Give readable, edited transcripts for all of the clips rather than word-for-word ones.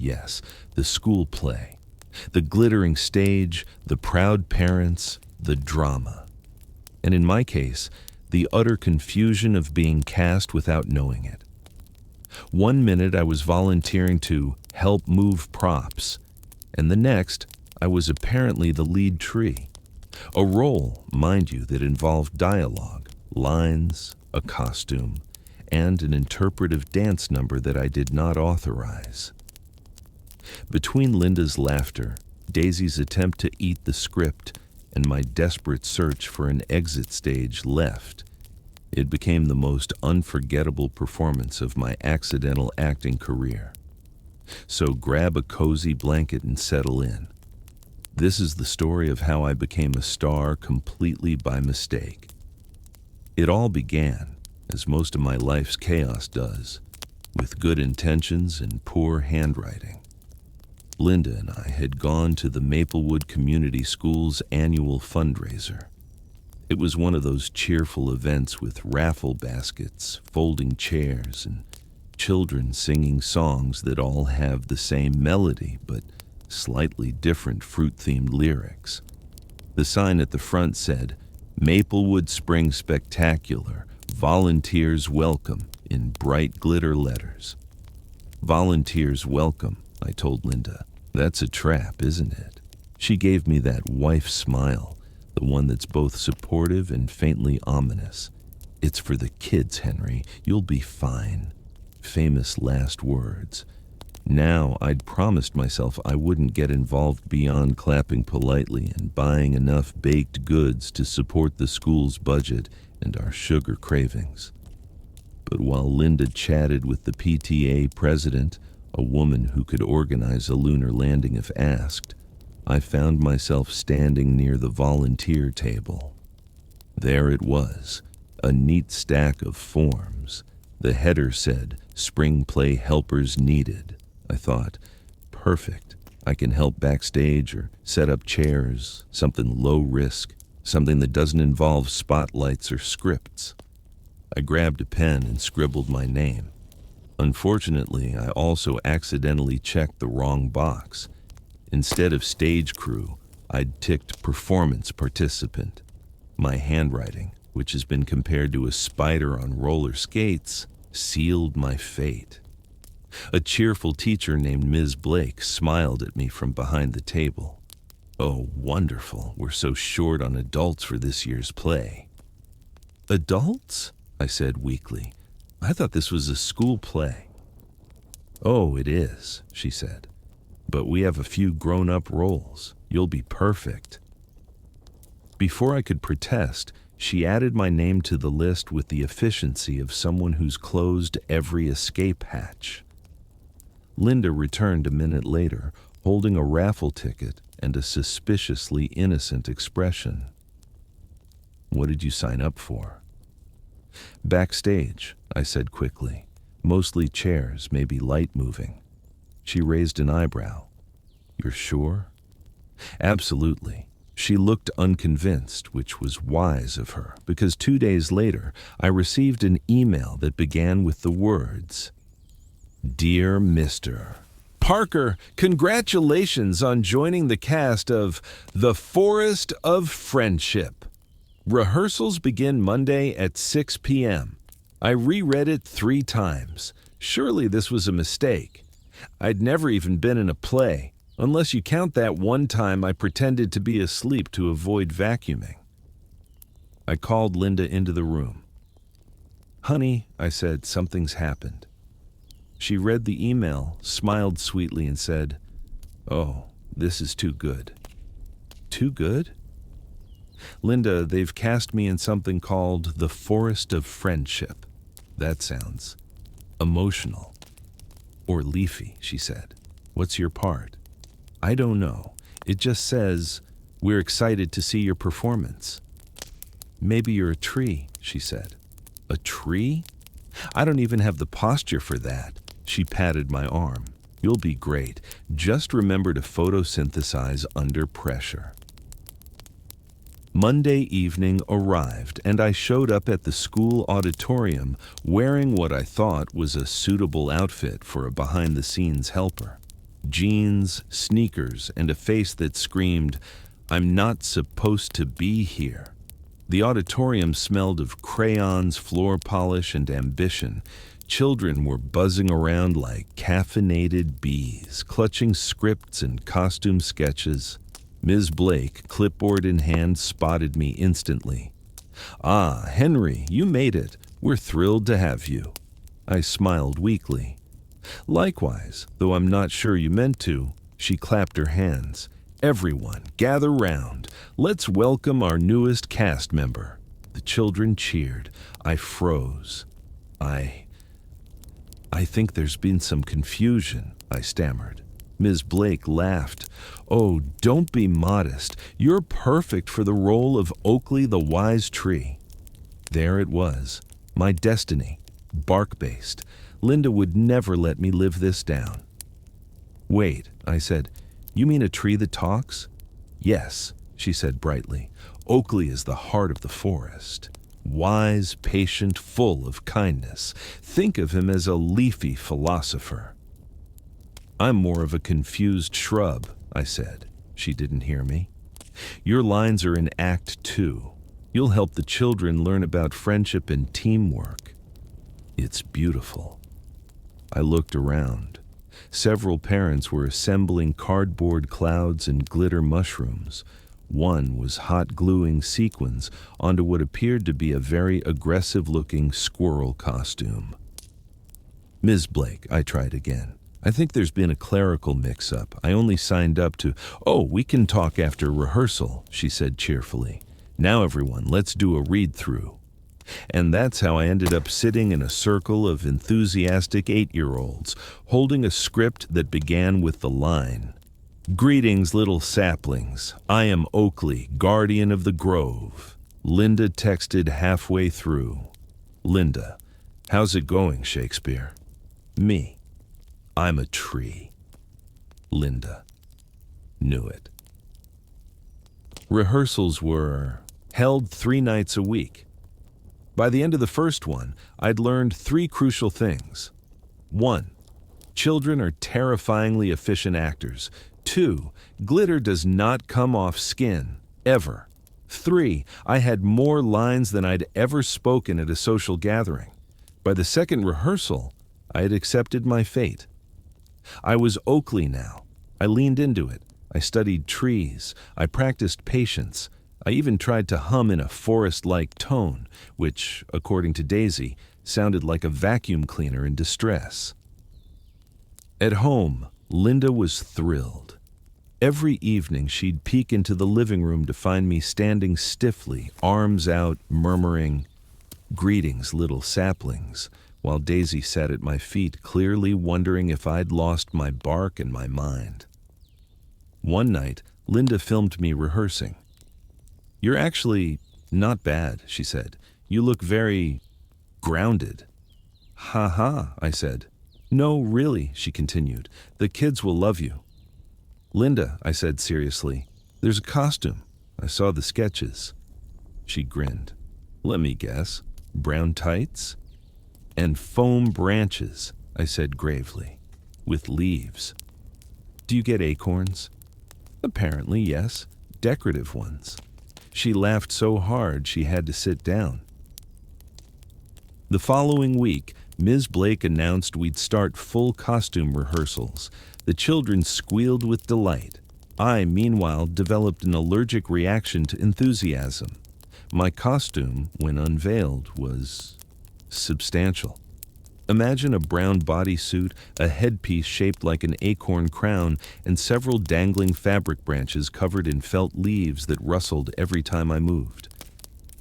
yes, the school play. The glittering stage, the proud parents, the drama. And in my case, the utter confusion of being cast without knowing it. One minute I was volunteering to help move props, and the next I was apparently the lead tree. A role, mind you, that involved dialogue, lines, a costume, and an interpretive dance number that I did not authorize. Between Linda's laughter, Daisy's attempt to eat the script, and my desperate search for an exit stage left, it became the most unforgettable performance of my accidental acting career. So grab a cozy blanket and settle in. This is the story of how I became a star completely by mistake. It all began, as most of my life's chaos does, with good intentions and poor handwriting. Linda and I had gone to the Maplewood Community School's annual fundraiser. It was one of those cheerful events with raffle baskets, folding chairs, and children singing songs that all have the same melody but slightly different fruit-themed lyrics. The sign at the front said, "Maplewood Spring Spectacular, volunteers welcome," in bright glitter letters. Volunteers welcome, I told Linda. That's a trap, isn't it? She gave me that wife smile, the one that's both supportive and faintly ominous. It's for the kids, Henry. You'll be fine. Famous last words. Now, I'd promised myself I wouldn't get involved beyond clapping politely and buying enough baked goods to support the school's budget and our sugar cravings. But while Linda chatted with the PTA president, a woman who could organize a lunar landing if asked, I found myself standing near the volunteer table. There it was, a neat stack of forms. The header said, "Spring Play Helpers Needed." I thought, perfect. I can help backstage or set up chairs, something low risk, something that doesn't involve spotlights or scripts. I grabbed a pen and scribbled my name. Unfortunately, I also accidentally checked the wrong box. Instead of stage crew, I'd ticked performance participant. My handwriting, which has been compared to a spider on roller skates, sealed my fate. A cheerful teacher named Ms. Blake smiled at me from behind the table. "Oh, wonderful. We're so short on adults for this year's play." "Adults?" I said weakly. "I thought this was a school play." "Oh, it is," she said. "But we have a few grown-up roles. You'll be perfect." Before I could protest, she added my name to the list with the efficiency of someone who's closed every escape hatch. Linda returned a minute later, holding a raffle ticket and a suspiciously innocent expression. "What did you sign up for?" "Backstage," I said quickly. "Mostly chairs, maybe light moving." She raised an eyebrow. "You're sure?" "Absolutely." She looked unconvinced, which was wise of her, because 2 days later, I received an email that began with the words, "Dear Mr. Parker, congratulations on joining the cast of The Forest of Friendship. Rehearsals begin Monday at 6 p.m. I reread it 3 times. Surely this was a mistake. I'd never even been in a play, unless you count that one time I pretended to be asleep to avoid vacuuming." I called Linda into the room. "Honey," I said, "something's happened." She read the email, smiled sweetly, and said, "Oh, this is too good." "Too good?" "Linda, they've cast me in something called The Forest of Friendship." "That sounds emotional." "Or leafy," she said. "What's your part?" "I don't know. It just says, 'We're excited to see your performance.'" "Maybe you're a tree," she said. "A tree? I don't even have the posture for that." She patted my arm. "You'll be great. Just remember to photosynthesize under pressure." Monday evening arrived, and I showed up at the school auditorium wearing what I thought was a suitable outfit for a behind-the-scenes helper. jeans, sneakers, and a face that screamed, "I'm not supposed to be here." The auditorium smelled of crayons, floor polish, and ambition. Children were buzzing around like caffeinated bees, clutching scripts and costume sketches. Ms. Blake, clipboard in hand, spotted me instantly. "Ah, Henry, you made it. We're thrilled to have you." I smiled weakly. "Likewise, though I'm not sure you meant to." She clapped her hands. "Everyone, gather round. Let's welcome our newest cast member." The children cheered. I froze. I think there's been some confusion," I stammered. Ms. Blake laughed. "Oh, don't be modest. You're perfect for the role of Oakley the Wise Tree." There it was, my destiny, bark-based. Linda would never let me live this down. "Wait," I said, "you mean a tree that talks?" "Yes," she said brightly. "Oakley is the heart of the forest. Wise, patient, full of kindness. Think of him as a leafy philosopher." "I'm more of a confused shrub," I said. She didn't hear me. "Your lines are in Act 2. You'll help the children learn about friendship and teamwork." "It's beautiful." I looked around. Several parents were assembling cardboard clouds and glitter mushrooms. One was hot gluing sequins onto what appeared to be a very aggressive-looking squirrel costume. "Ms. Blake," I tried again. "I think there's been a clerical mix-up. I only signed up to—" "Oh, we can talk after rehearsal," she said cheerfully. "Now everyone, let's do a read-through." And that's how I ended up sitting in a circle of enthusiastic 8-year-olds, holding a script that began with the line, "Greetings, little saplings. I am Oakley, guardian of the grove." Linda texted halfway through. "Linda, how's it going, Shakespeare?" Me, "I'm a tree." Linda, "Knew it." Rehearsals were held 3 nights a week. By the end of the first one, I'd learned 3 crucial things. 1. Children are terrifyingly efficient actors. 2. Glitter does not come off skin, ever. 3. I had more lines than I'd ever spoken at a social gathering. By the second rehearsal, I had accepted my fate. I was Oakley now. I leaned into it. I studied trees. I practiced patience. I even tried to hum in a forest-like tone, which, according to Daisy, sounded like a vacuum cleaner in distress. At home, Linda was thrilled. Every evening she'd peek into the living room to find me standing stiffly, arms out, murmuring, "Greetings, little saplings," while Daisy sat at my feet, clearly wondering if I'd lost my bark and my mind. One night, Linda filmed me rehearsing. "You're actually not bad," she said. "You look very grounded." "Ha ha," I said. "No, really," she continued. "The kids will love you." "Linda," I said seriously, "there's a costume. I saw the sketches." She grinned. "Let me guess. Brown tights?" "And foam branches," I said gravely, "with leaves. Do you get acorns?" "Apparently, yes. Decorative ones." She laughed so hard she had to sit down. The following week, Ms. Blake announced we'd start full costume rehearsals. The children squealed with delight. I, meanwhile, developed an allergic reaction to enthusiasm. My costume, when unveiled, was substantial. Imagine a brown bodysuit, a headpiece shaped like an acorn crown, and several dangling fabric branches covered in felt leaves that rustled every time I moved.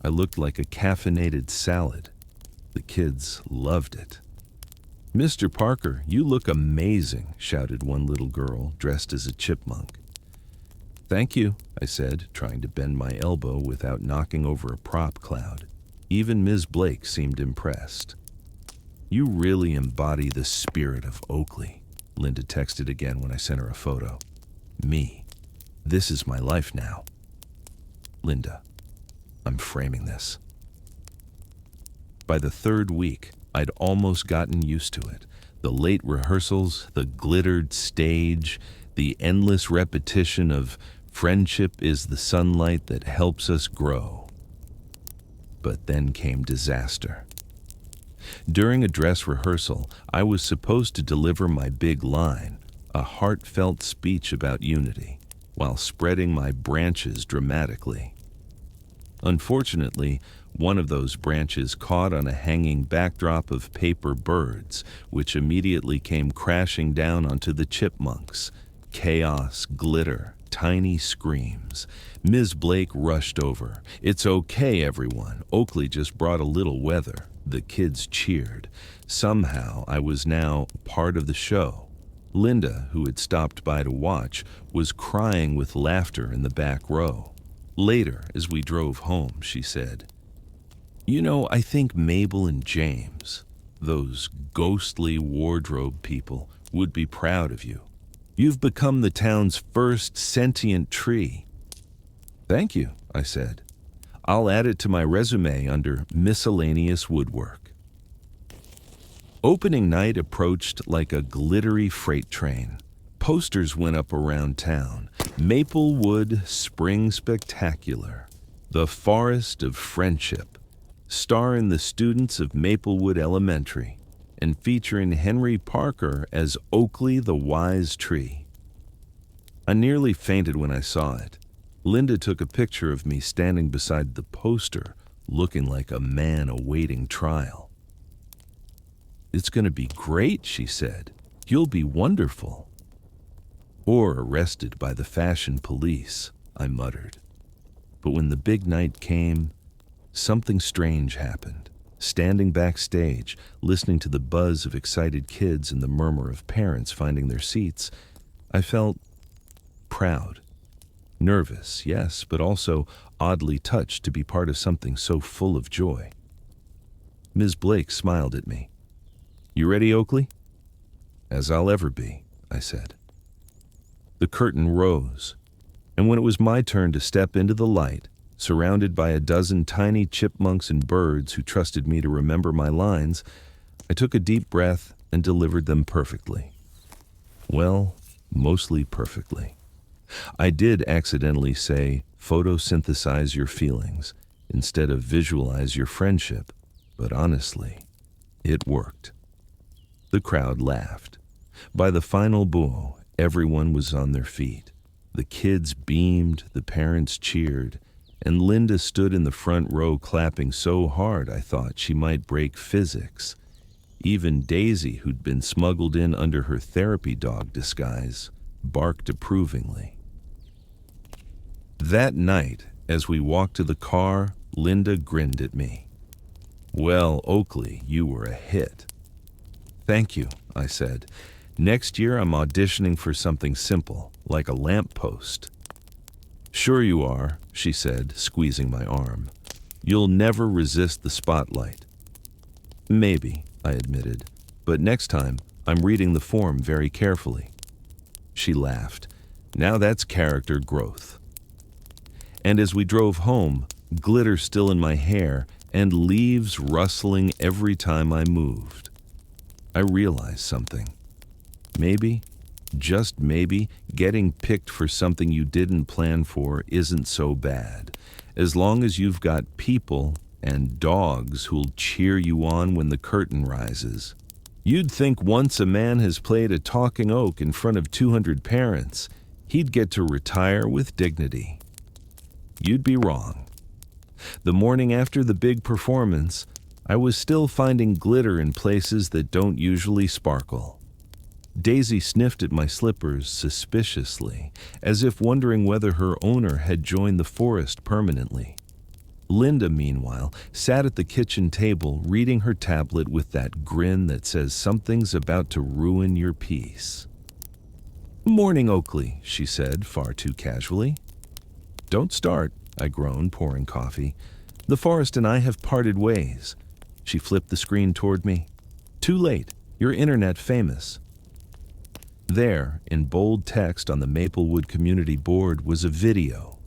I looked like a caffeinated salad. The kids loved it. "Mr. Parker, you look amazing," shouted one little girl dressed as a chipmunk. "Thank you," I said, trying to bend my elbow without knocking over a prop cloud. Even Ms. Blake seemed impressed. "You really embody the spirit of Oakley," Linda texted again when I sent her a photo. "Me. This is my life now." Linda, "I'm framing this." By the 3rd week, I'd almost gotten used to it. The late rehearsals, the glittered stage, the endless repetition of friendship is the sunlight that helps us grow. But then came disaster. During a dress rehearsal, I was supposed to deliver my big line, a heartfelt speech about unity, while spreading my branches dramatically. Unfortunately, one of those branches caught on a hanging backdrop of paper birds, which immediately came crashing down onto the chipmunks. Chaos, glitter, tiny screams. Ms. Blake rushed over. "It's okay, everyone. Oakley just brought a little weather." The kids cheered. Somehow, I was now part of the show. Linda, who had stopped by to watch, was crying with laughter in the back row. Later, as we drove home, she said, "You know, I think Mabel and James, those ghostly wardrobe people, would be proud of you. You've become the town's first sentient tree." "Thank you," I said. "I'll add it to my resume under miscellaneous woodwork." Opening night approached like a glittery freight train. Posters went up around town. Maplewood Spring Spectacular. The Forest of Friendship. Starring the students of Maplewood Elementary and featuring Henry Parker as Oakley the Wise Tree. I nearly fainted when I saw it. Linda took a picture of me standing beside the poster, looking like a man awaiting trial. "It's going to be great," she said. "You'll be wonderful." "Or arrested by the fashion police," I muttered. But when the big night came, something strange happened. Standing backstage, listening to the buzz of excited kids and the murmur of parents finding their seats, I felt proud. Nervous, yes, but also oddly touched to be part of something so full of joy. Ms. Blake smiled at me. "You ready, Oakley?" "As I'll ever be," I said. The curtain rose, and when it was my turn to step into the light, surrounded by a dozen tiny chipmunks and birds who trusted me to remember my lines, I took a deep breath and delivered them perfectly. Well, mostly perfectly. I did accidentally say, "photosynthesize your feelings," instead of "visualize your friendship," but honestly, it worked. The crowd laughed. By the final boo, everyone was on their feet. The kids beamed, the parents cheered, and Linda stood in the front row clapping so hard I thought she might break physics. Even Daisy, who'd been smuggled in under her therapy dog disguise, barked approvingly. That night, as we walked to the car, Linda grinned at me. "Well, Oakley, you were a hit." "Thank you," I said. "Next year I'm auditioning for something simple, like a lamppost." "Sure you are," she said, squeezing my arm. "You'll never resist the spotlight." "Maybe," I admitted, "but next time I'm reading the form very carefully." She laughed. "Now that's character growth." And as we drove home, glitter still in my hair and leaves rustling every time I moved, I realized something. Maybe, just maybe, getting picked for something you didn't plan for isn't so bad, as long as you've got people and dogs who'll cheer you on when the curtain rises. You'd think once a man has played a talking oak in front of 200 parents, he'd get to retire with dignity. You'd be wrong. The morning after the big performance, I was still finding glitter in places that don't usually sparkle. Daisy sniffed at my slippers suspiciously, as if wondering whether her owner had joined the forest permanently. Linda, meanwhile, sat at the kitchen table reading her tablet with that grin that says something's about to ruin your peace. "Morning, Oakley," she said, far too casually. "Don't start," I groaned, pouring coffee. "The forest and I have parted ways." She flipped the screen toward me. "Too late. You're internet famous." There, in bold text on the Maplewood Community Board, was a video.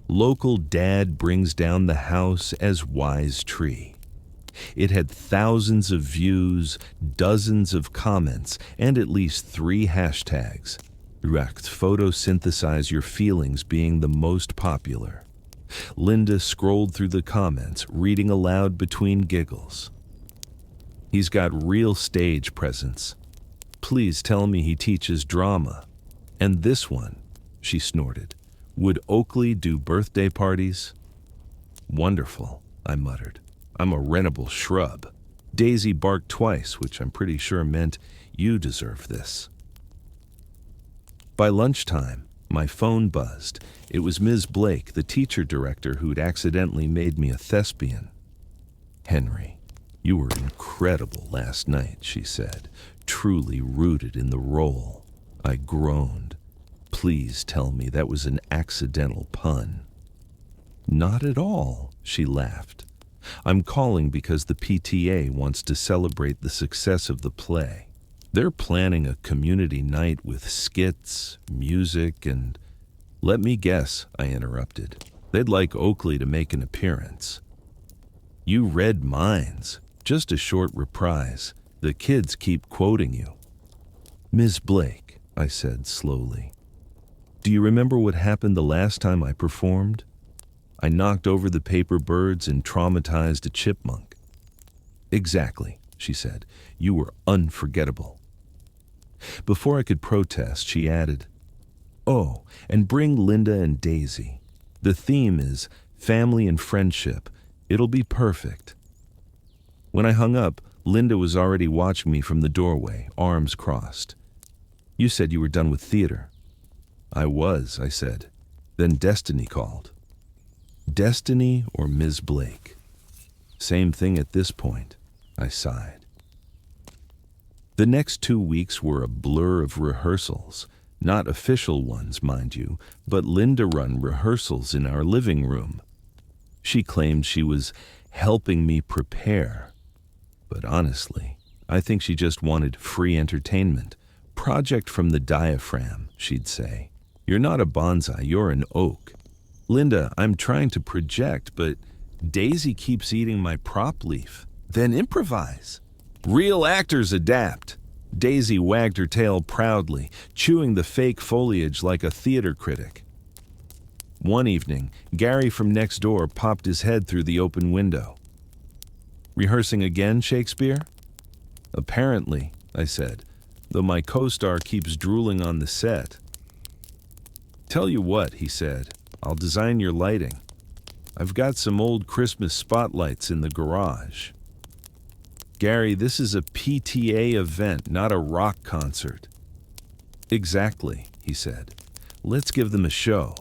"Local dad brings down the house as wise tree." It had thousands of views, dozens of comments, and at least 3 hashtags. Photosynthesize your feelings being the most popular. Linda scrolled through the comments, reading aloud between giggles. He's got real stage presence. Please tell me he teaches drama. And this one, she snorted. Would Oakley do birthday parties? Wonderful, I muttered. I'm a rentable shrub. Daisy barked twice, which I'm pretty sure meant you deserve this. By lunchtime, my phone buzzed. It was Ms. Blake, the teacher director who'd accidentally made me a thespian. Henry, you were incredible last night, she said, truly rooted in the role. I groaned. Please tell me that was an accidental pun. Not at all, she laughed. I'm calling because the PTA wants to celebrate the success of the play. They're planning a community night with skits, music, and... Let me guess, I interrupted. They'd like Oakley to make an appearance. You read minds. Just a short reprise. The kids keep quoting you. Ms. Blake, I said slowly. Do you remember what happened the last time I performed? I knocked over the paper birds and traumatized a chipmunk. Exactly, she said. You were unforgettable. Before I could protest, she added, Oh, and bring Linda and Daisy. The theme is family and friendship. It'll be perfect. When I hung up, Linda was already watching me from the doorway, arms crossed. You said you were done with theater. I was, I said. Then Destiny called. Destiny or Ms. Blake? Same thing at this point, I sighed. The next 2 weeks were a blur of rehearsals. Not official ones, mind you, but Linda-run rehearsals in our living room. She claimed she was helping me prepare. But honestly, I think she just wanted free entertainment. Project from the diaphragm, she'd say. You're not a bonsai, you're an oak. Linda, I'm trying to project, but Daisy keeps eating my prop leaf. Then improvise. Real actors adapt. Daisy wagged her tail proudly, chewing the fake foliage like a theater critic. One evening, Gary from next door popped his head through the open window. Rehearsing again, Shakespeare? Apparently, I said, though my co-star keeps drooling on the set. Tell you what, he said, I'll design your lighting. I've got some old Christmas spotlights in the garage. Gary, this is a PTA event, not a rock concert. Exactly, he said. Let's give them a show.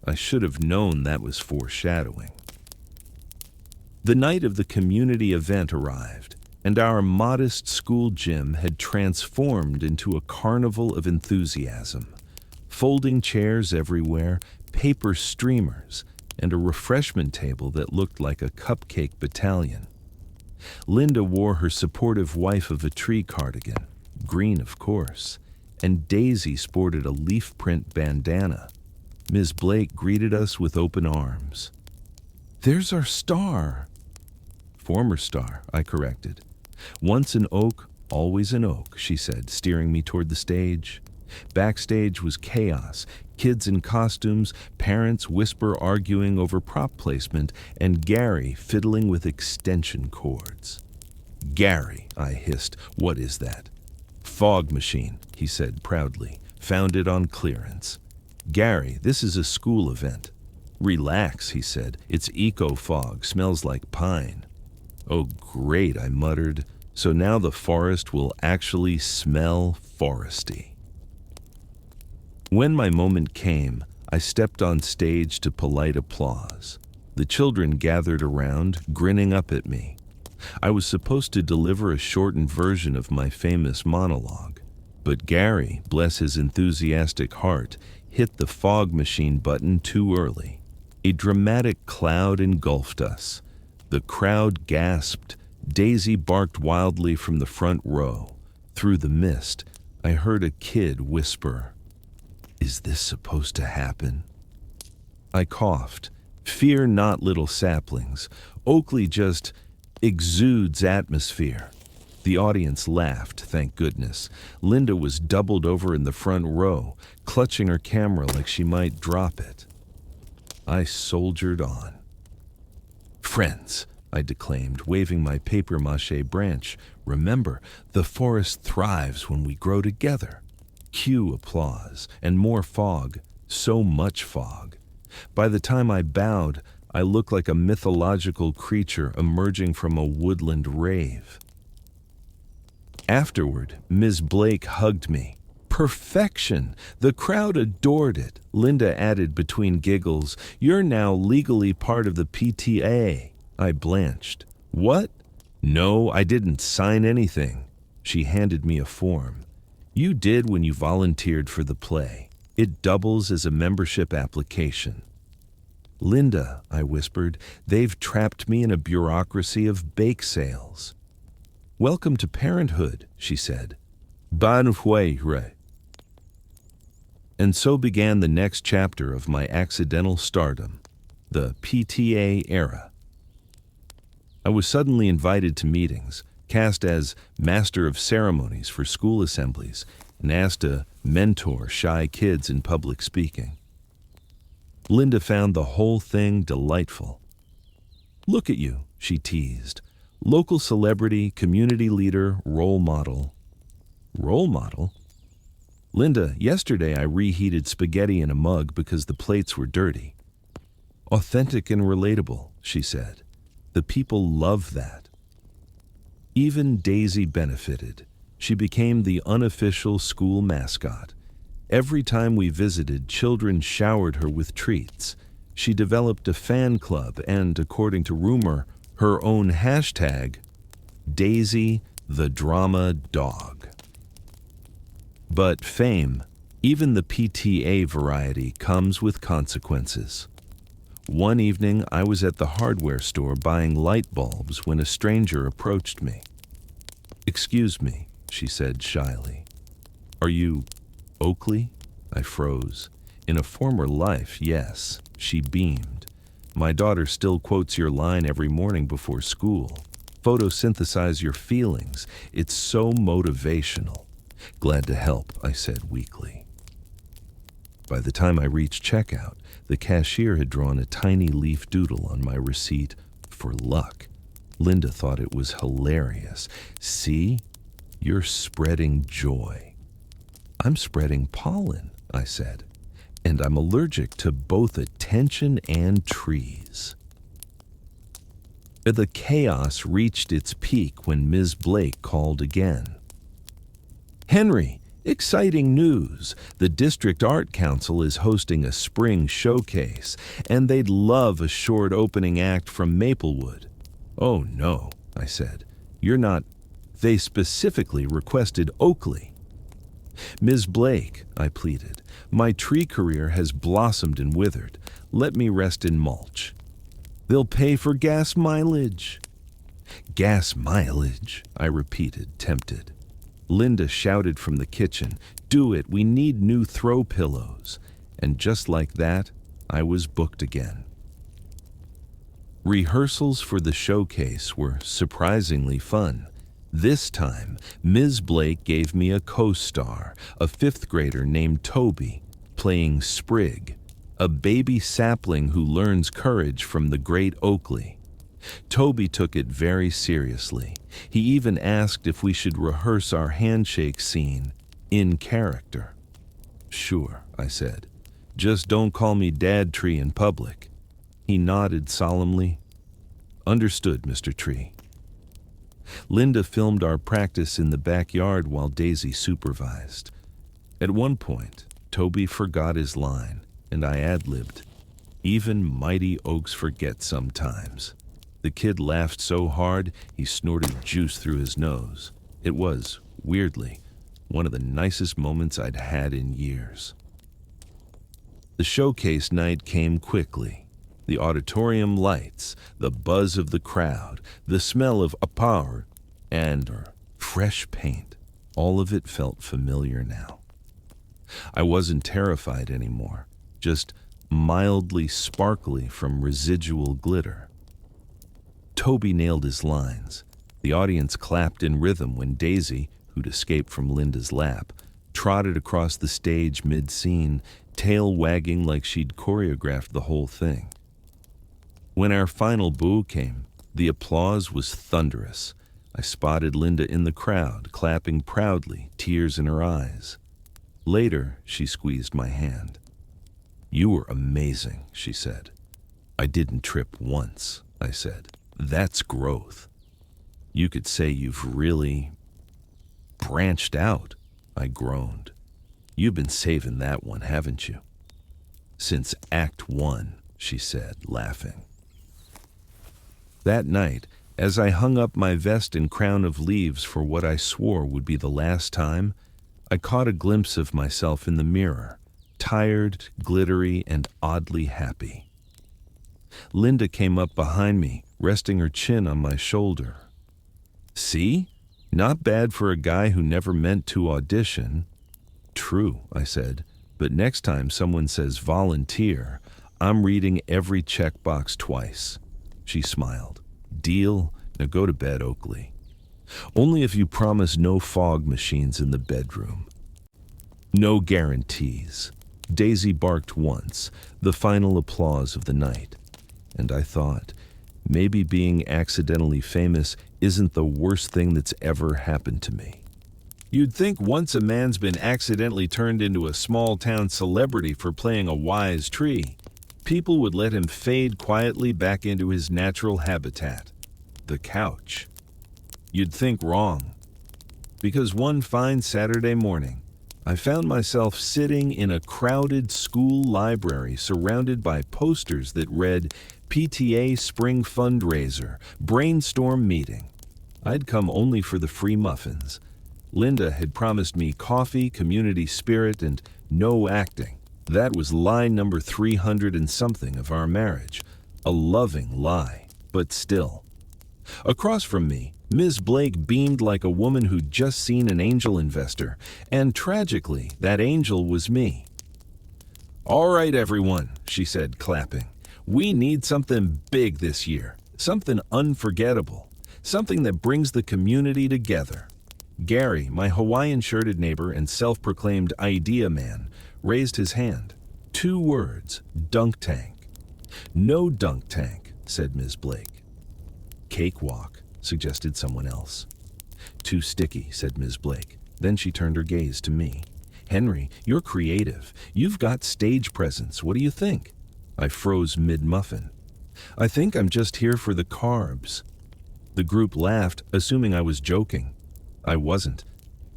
I should have known that was foreshadowing. The night of the community event arrived, and our modest school gym had transformed into a carnival of enthusiasm. Folding chairs everywhere, paper streamers, and a refreshment table that looked like a cupcake battalion. Linda wore her supportive wife of a tree cardigan, green of course, and Daisy sported a leaf print bandana. Ms. Blake greeted us with open arms. There's our star. Former star, I corrected. Once an oak, always an oak, she said, steering me toward the stage. Backstage was chaos, kids in costumes, parents whisper arguing over prop placement, and Gary fiddling with extension cords. Gary, I hissed, what is that? Fog machine, he said proudly, found it on clearance. Gary, this is a school event. Relax, he said, it's eco-fog, smells like pine. Oh great, I muttered, so now the forest will actually smell foresty. When my moment came, I stepped on stage to polite applause. The children gathered around, grinning up at me. I was supposed to deliver a shortened version of my famous monologue, but Gary, bless his enthusiastic heart, hit the fog machine button too early. A dramatic cloud engulfed us. The crowd gasped. Daisy barked wildly from the front row. Through the mist, I heard a kid whisper, Is this supposed to happen? I coughed. Fear not, little saplings. Oakley just exudes atmosphere. The audience laughed, thank goodness. Linda was doubled over in the front row, clutching her camera like she might drop it. I soldiered on. "Friends," I declaimed, waving my papier-mâché branch, "remember, the forest thrives when we grow together." Cue applause, and more fog, so much fog. By the time I bowed, I looked like a mythological creature emerging from a woodland rave. Afterward, Ms. Blake hugged me. Perfection! The crowd adored it. Linda added between giggles, "You're now legally part of the PTA." I blanched. "What?" "No, I didn't sign anything." She handed me a form. "You did when you volunteered for the play. It doubles as a membership application." "Linda," I whispered, "they've trapped me in a bureaucracy of bake sales." "Welcome to parenthood," she said. "Bonne fête." And so began the next chapter of my accidental stardom, the PTA era. I was suddenly invited to meetings, cast as master of ceremonies for school assemblies, and asked to mentor shy kids in public speaking. Linda found the whole thing delightful. "Look at you," she teased. "Local celebrity, community leader, role model." "Role model?" "Linda, yesterday I reheated spaghetti in a mug because the plates were dirty." "Authentic and relatable," she said. "The people love that." Even Daisy benefited. She became the unofficial school mascot. Every time we visited, children showered her with treats. She developed a fan club and, according to rumor, her own hashtag, Daisy the Drama Dog. But fame, even the PTA variety, comes with consequences. One evening, I was at the hardware store buying light bulbs when a stranger approached me. "Excuse me," she said shyly. "Are you Oakley?" I froze. "In a former life, yes," she beamed. "My daughter still quotes your line every morning before school. Photosynthesize your feelings. It's so motivational." "Glad to help," I said weakly. By the time I reached checkout, the cashier had drawn a tiny leaf doodle on my receipt for luck. Linda thought it was hilarious. "See? You're spreading joy." "I'm spreading pollen," I said, "and I'm allergic to both attention and trees." The chaos reached its peak when Ms. Blake called again. "Henry, exciting news. The District Art Council is hosting a spring showcase, and they'd love a short opening act from Maplewood." "Oh no," I said. "You're not—" "They specifically requested Oakley." "Ms. Blake," I pleaded, "my tree career has blossomed and withered. Let me rest in mulch." "They'll pay for gas mileage." "Gas mileage," I repeated, tempted. Linda shouted from the kitchen, "Do it, we need new throw pillows." And just like that, I was booked again. Rehearsals for the showcase were surprisingly fun. This time, Ms. Blake gave me a co-star, a fifth grader named Toby, playing Sprig, a baby sapling who learns courage from the great Oakley. Toby took it very seriously. He even asked if we should rehearse our handshake scene in character. "Sure," I said. "Just don't call me Dad Tree in public." He nodded solemnly. "Understood, Mr. Tree." Linda filmed our practice in the backyard while Daisy supervised. At one point, Toby forgot his line, and I ad-libbed. "Even mighty oaks forget sometimes." The kid laughed so hard, he snorted juice through his nose. It was, weirdly, one of the nicest moments I'd had in years. The showcase night came quickly. The auditorium lights, the buzz of the crowd, the smell of apar, and fresh paint. All of it felt familiar now. I wasn't terrified anymore, just mildly sparkly from residual glitter. Toby nailed his lines. The audience clapped in rhythm when Daisy, who'd escaped from Linda's lap, trotted across the stage mid-scene, tail wagging like she'd choreographed the whole thing. When our final boo came, the applause was thunderous. I spotted Linda in the crowd, clapping proudly, tears in her eyes. Later, she squeezed my hand. "You were amazing," she said. "I didn't trip once," I said. "That's growth. You could say you've really branched out," I groaned. "You've been saving that one, haven't you?" "Since Act 1, she said, laughing. That night, as I hung up my vest and crown of leaves for what I swore would be the last time, I caught a glimpse of myself in the mirror, tired, glittery, and oddly happy. Linda came up behind me, resting her chin on my shoulder. "See? Not bad for a guy who never meant to audition." "True," I said, "but next time someone says volunteer, I'm reading every checkbox twice." She smiled. "Deal? Now go to bed, Oakley. Only if you promise no fog machines in the bedroom." No guarantees. Daisy barked once, the final applause of the night. And I thought, maybe being accidentally famous isn't the worst thing that's ever happened to me. You'd think once a man's been accidentally turned into a small-town celebrity for playing a wise tree, people would let him fade quietly back into his natural habitat, the couch. You'd think wrong. Because one fine Saturday morning, I found myself sitting in a crowded school library surrounded by posters that read PTA Spring Fundraiser, Brainstorm Meeting. I'd come only for the free muffins. Linda had promised me coffee, community spirit, and no acting. That was lie number 300 and something of our marriage. A loving lie, but still. Across from me, Ms. Blake beamed like a woman who'd just seen an angel investor, and tragically, that angel was me. "All right, everyone," she said, clapping. "We need something big this year, something unforgettable, something that brings the community together." Gary, my Hawaiian-shirted neighbor and self-proclaimed idea man, raised his hand. 2 words, dunk tank. "No dunk tank," said Ms. Blake. "Cakewalk," suggested someone else. "Too sticky," said Ms. Blake. Then she turned her gaze to me. "Henry, you're creative. You've got stage presence. What do you think?" I froze mid-muffin. "I think I'm just here for the carbs." The group laughed, assuming I was joking. I wasn't.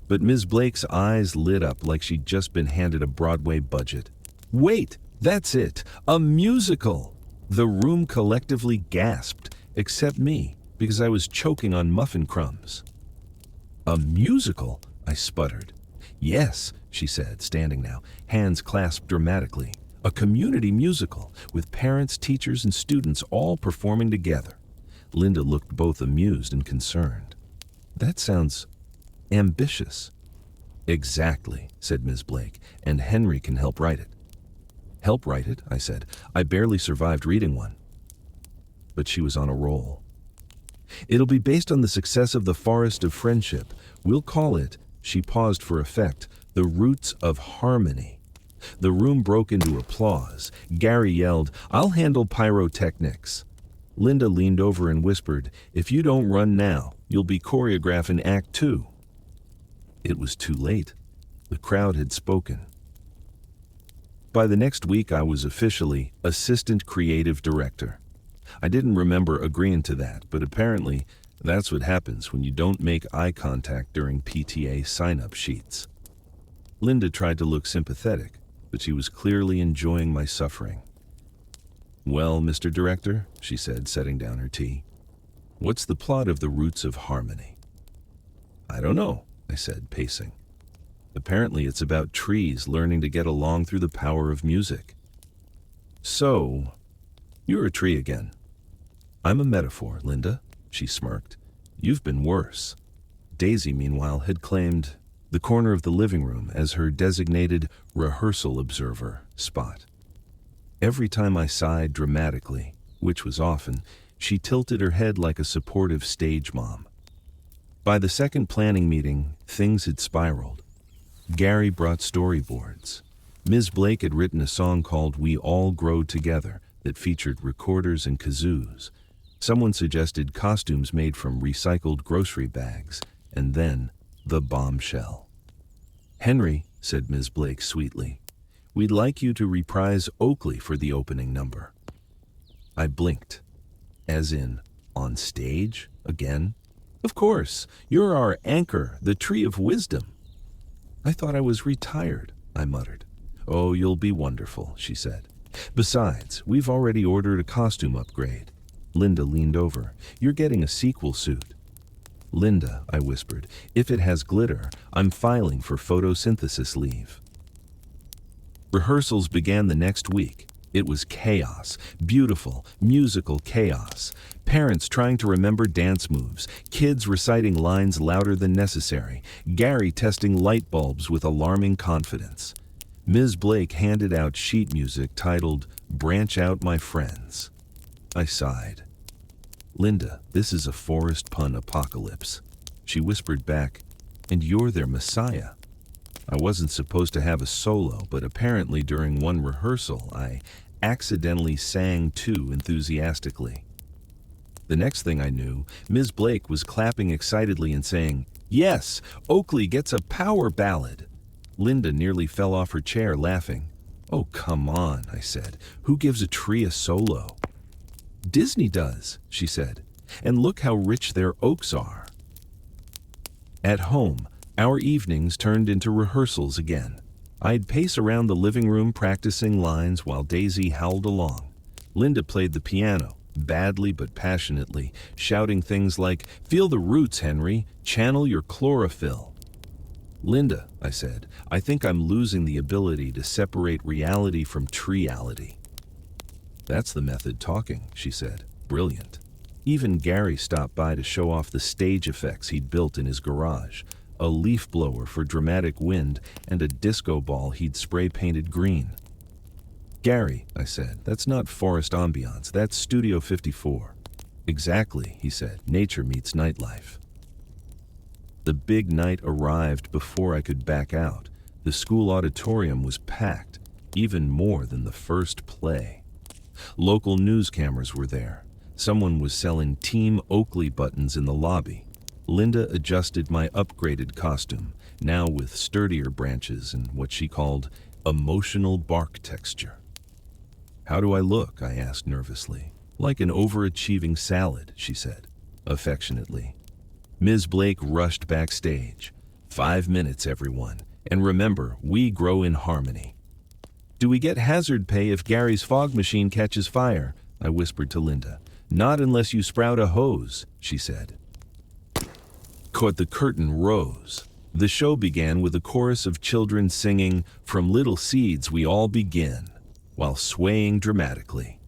But Ms. Blake's eyes lit up like she'd just been handed a Broadway budget. "Wait, that's it! A musical!" The room collectively gasped, except me, because I was choking on muffin crumbs. "A musical?" I sputtered. "Yes," she said, standing now, hands clasped dramatically. "A community musical, with parents, teachers, and students all performing together." Linda looked both amused and concerned. "That sounds ambitious." "Exactly," said Ms. Blake, "and Henry can help write it." "Help write it?" I said. "I barely survived reading one." But she was on a roll. "It'll be based on the success of the Forest of Friendship. We'll call it," she paused for effect, "The Roots of Harmony." The room broke into applause. Gary yelled, "I'll handle pyrotechnics." Linda leaned over and whispered, "If you don't run now, you'll be choreographing Act 2. It was too late. The crowd had spoken. By the next week, I was officially Assistant Creative Director. I didn't remember agreeing to that, but apparently that's what happens when you don't make eye contact during PTA sign-up sheets. Linda tried to look sympathetic, but she was clearly enjoying my suffering. "Well, Mr. Director," she said, setting down her tea, "what's the plot of The Roots of Harmony?" "I don't know," I said, pacing. "Apparently it's about trees learning to get along through the power of music." "So, you're a tree again." "I'm a metaphor, Linda," she smirked. "You've been worse." Daisy, meanwhile, had claimed the corner of the living room as her designated rehearsal observer spot. Every time I sighed dramatically, which was often, She tilted her head like a supportive stage mom. By the second planning meeting, things had spiraled. Gary brought storyboards. Ms. Blake had written a song called We All Grow Together that featured recorders and kazoos. Someone suggested costumes made from recycled grocery bags, and then the bombshell. "Henry," said Ms. Blake sweetly, "we'd like you to reprise Oakley for the opening number." I blinked. As in, on stage? Again? "Of course, you're our anchor, the tree of wisdom." "I thought I was retired," I muttered. "Oh, you'll be wonderful," she said. "Besides, we've already ordered a costume upgrade." Linda leaned over. "You're getting a sequel suit." "Linda," I whispered, "if it has glitter, I'm filing for photosynthesis leave." Rehearsals began the next week. It was chaos, beautiful, musical chaos. Parents trying to remember dance moves, kids reciting lines louder than necessary, Gary testing light bulbs with alarming confidence. Ms. Blake handed out sheet music titled "Branch Out, My Friends." I sighed. "Linda, this is a forest pun apocalypse." She whispered back, "And you're their messiah." I wasn't supposed to have a solo, but apparently during one rehearsal, I accidentally sang too enthusiastically. The next thing I knew, Ms. Blake was clapping excitedly and saying, "Yes, Oakley gets a power ballad." Linda nearly fell off her chair laughing. "Oh, come on," I said. "Who gives a tree a solo?" "Disney does," she said. "And look how rich their oaks are." At home, our evenings turned into rehearsals again. I'd pace around the living room practicing lines while Daisy howled along. Linda played the piano, badly but passionately, shouting things like, "Feel the roots, Henry. Channel your chlorophyll." "Linda," I said, "I think I'm losing the ability to separate reality from treeality." "That's the method talking," she said. "Brilliant." Even Gary stopped by to show off the stage effects he'd built in his garage. A leaf blower for dramatic wind and a disco ball he'd spray-painted green. "Gary," I said, "that's not forest ambiance, that's Studio 54. "Exactly," he said, "nature meets nightlife." The big night arrived before I could back out. The school auditorium was packed, even more than the first play. Local news cameras were there. Someone was selling Team Oakley buttons in the lobby. Linda adjusted my upgraded costume, now with sturdier branches and what she called emotional bark texture. "How do I look?" I asked nervously. "Like an overachieving salad," she said, affectionately. Ms. Blake rushed backstage. 5 minutes, everyone. And remember, we grow in harmony." "Do we get hazard pay if Gary's fog machine catches fire?" I whispered to Linda. "Not unless you sprout a hose," she said. The curtain rose. The show began with a chorus of children singing, "From little seeds we all begin," while swaying dramatically.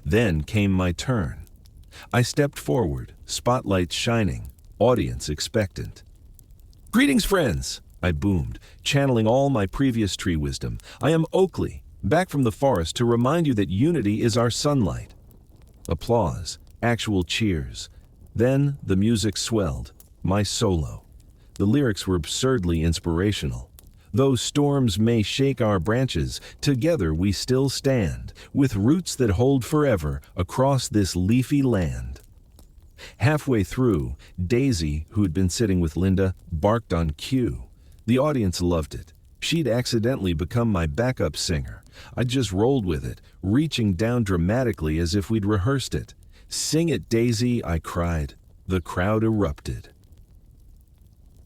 Then came my turn. I stepped forward, spotlights shining, audience expectant. "Greetings, friends," I boomed, channeling all my previous tree wisdom. "I am Oakley, back from the forest to remind you that unity is our sunlight." Applause, actual cheers. Then the music swelled. My solo. The lyrics were absurdly inspirational. "Though storms may shake our branches, together we still stand, with roots that hold forever across this leafy land." Halfway through, Daisy, who had been sitting with Linda, barked on cue. The audience loved it. She'd accidentally become my backup singer. I just rolled with it, reaching down dramatically as if we'd rehearsed it. "Sing it, Daisy," I cried. The crowd erupted.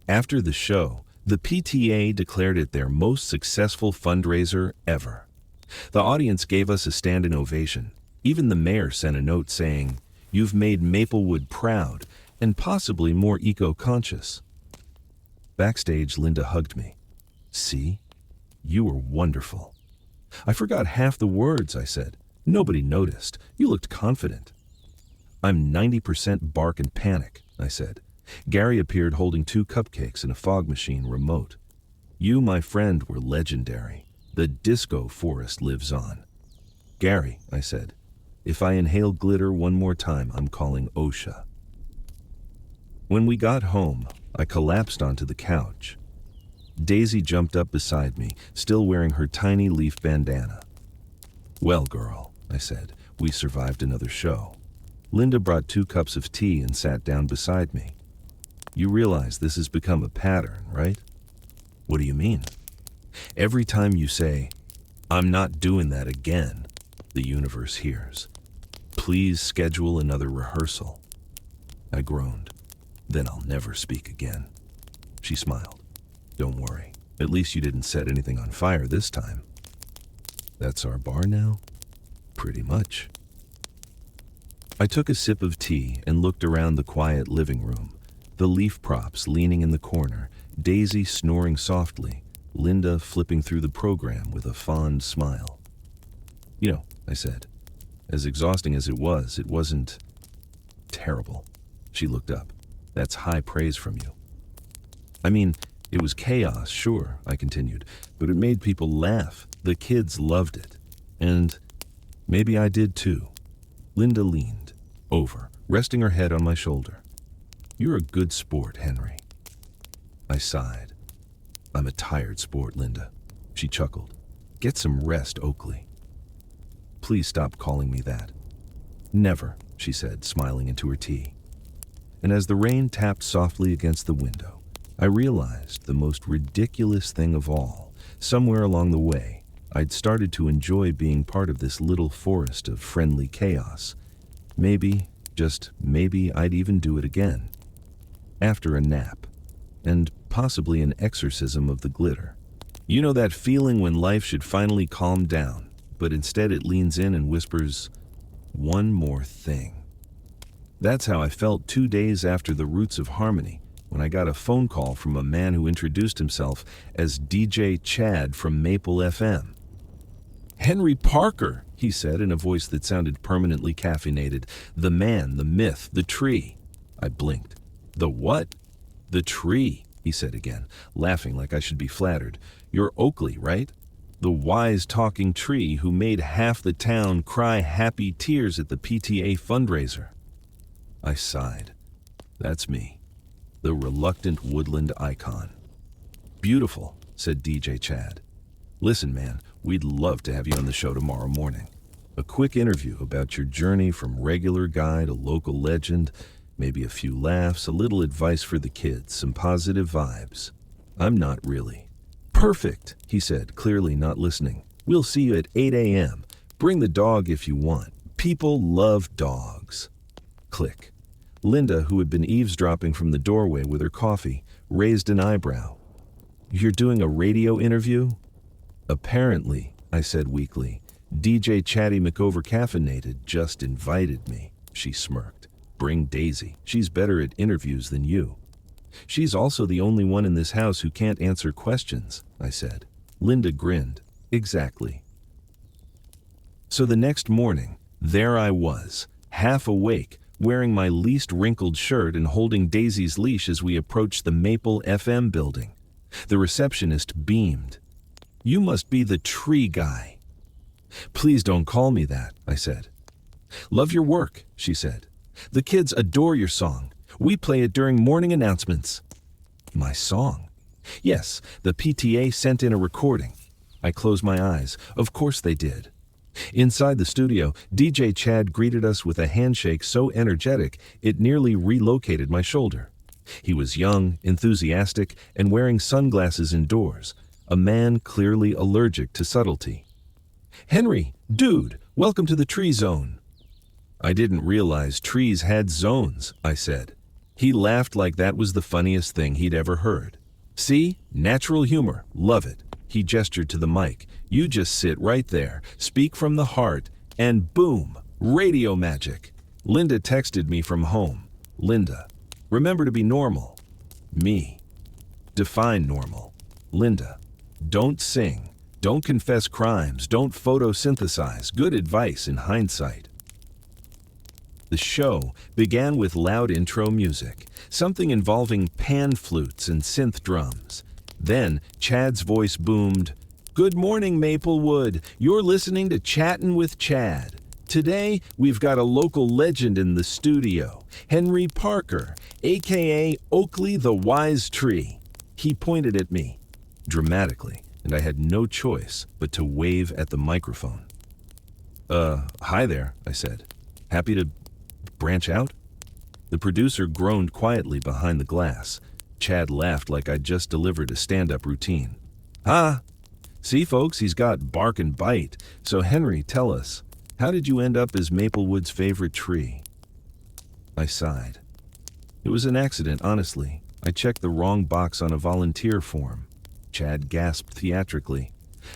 After the show, the PTA declared it their most successful fundraiser ever. The audience gave us a standing ovation. Even the mayor sent a note saying, "You've made Maplewood proud and possibly more eco-conscious." Backstage, Linda hugged me. "See? You were wonderful." "I forgot half the words," I said. "Nobody noticed. You looked confident." "I'm 90% bark and panic," I said. Gary appeared holding 2 cupcakes and a fog machine remote. "You, my friend, were legendary. The disco forest lives on." "Gary," I said, If I inhale glitter one more time, I'm calling OSHA. When we got home, I collapsed onto the couch. Daisy jumped up beside me, still wearing her tiny leaf bandana. "Well, girl," I said, "we survived another show." Linda brought 2 cups of tea and sat down beside me. "You realize this has become a pattern, right?" "What do you mean?" "Every time you say, 'I'm not doing that again,' the universe hears. 'Please schedule another rehearsal.'" I groaned. "Then I'll never speak again." She smiled. "Don't worry. At least you didn't set anything on fire this time." "That's our bar now?" "Pretty much." I took a sip of tea and looked around the quiet living room, the leaf props leaning in the corner, Daisy snoring softly, Linda flipping through the program with a fond smile. "You know," I said, "as exhausting as it wasn't terrible." She looked up. "That's high praise from you." "I mean, it was chaos, sure," I continued, "but it made people laugh. The kids loved it. And maybe I did too." Linda leaned over, resting her head on my shoulder. "You're a good sport, Henry." I sighed. "I'm a tired sport, Linda." She chuckled. "Get some rest, Oakley." "Please stop calling me that." "Never," she said, smiling into her tea. And as the rain tapped softly against the window, I realized the most ridiculous thing of all. Somewhere along the way, I'd started to enjoy being part of this little forest of friendly chaos. Maybe, just maybe, I'd even do it again. After a nap, and possibly an exorcism of the glitter. You know that feeling when life should finally calm down, but instead it leans in and whispers, "One more thing." That's how I felt 2 days after the Roots of Harmony, when I got a phone call from a man who introduced himself as DJ Chad from Maple FM. "Henry Parker," he said in a voice that sounded permanently caffeinated. "The man, the myth, the tree." I blinked. "The what?" "The tree," he said again, laughing like I should be flattered. "You're Oakley, right? The wise talking tree who made half the town cry happy tears at the PTA fundraiser." I sighed. "That's me. The reluctant woodland icon." "Beautiful," said DJ Chad. "Listen, man, we'd love to have you on the show tomorrow morning. A quick interview about your journey from regular guy to local legend, maybe a few laughs, a little advice for the kids, some positive vibes." "I'm not really." "Perfect," he said, clearly not listening. "We'll see you at 8 a.m. Bring the dog if you want. People love dogs." Click. Linda, who had been eavesdropping from the doorway with her coffee, raised an eyebrow. "You're doing a radio interview?" "Apparently," I said weakly. "DJ Chatty McOvercaffeinated just invited me." She smirked. "Bring Daisy. She's better at interviews than you." "She's also the only one in this house who can't answer questions," I said. Linda grinned. "Exactly." So the next morning, there I was, half awake, wearing my least wrinkled shirt and holding Daisy's leash as we approached the Maple FM building. The receptionist beamed. "You must be the tree guy." "Please don't call me that," I said. "Love your work," she said. "The kids adore your song. We play it during morning announcements." "My song?" "Yes, the PTA sent in a recording." I closed my eyes. Of course they did. Inside the studio, DJ Chad greeted us with a handshake so energetic it nearly relocated my shoulder. He was young, enthusiastic, and wearing sunglasses indoors, a man clearly allergic to subtlety. "Henry, dude, welcome to the tree zone." "I didn't realize trees had zones," I said. He laughed like that was the funniest thing he'd ever heard. "See? Natural humor. Love it." He gestured to the mic. "You just sit right there, speak from the heart, and boom, radio magic." Linda texted me from home. Linda, remember to be normal. Me, define normal. Linda, don't sing, don't confess crimes, don't photosynthesize. Good advice in hindsight. The show began with loud intro music, something involving pan flutes and synth drums. Then Chad's voice boomed, "Good morning, Maplewood. You're listening to Chattin' with Chad." Today, we've got a local legend in the studio, Henry Parker, aka Oakley the Wise Tree. He pointed at me, dramatically, and I had no choice but to wave at the microphone. Hi there, I said. Happy to branch out? The producer groaned quietly behind the glass. Chad laughed like I'd just delivered a stand-up routine. "Huh? See, folks, he's got bark and bite. So Henry, tell us, how did you end up as Maplewood's favorite tree?" I sighed. It was an accident, honestly. I checked the wrong box on a volunteer form. Chad gasped theatrically.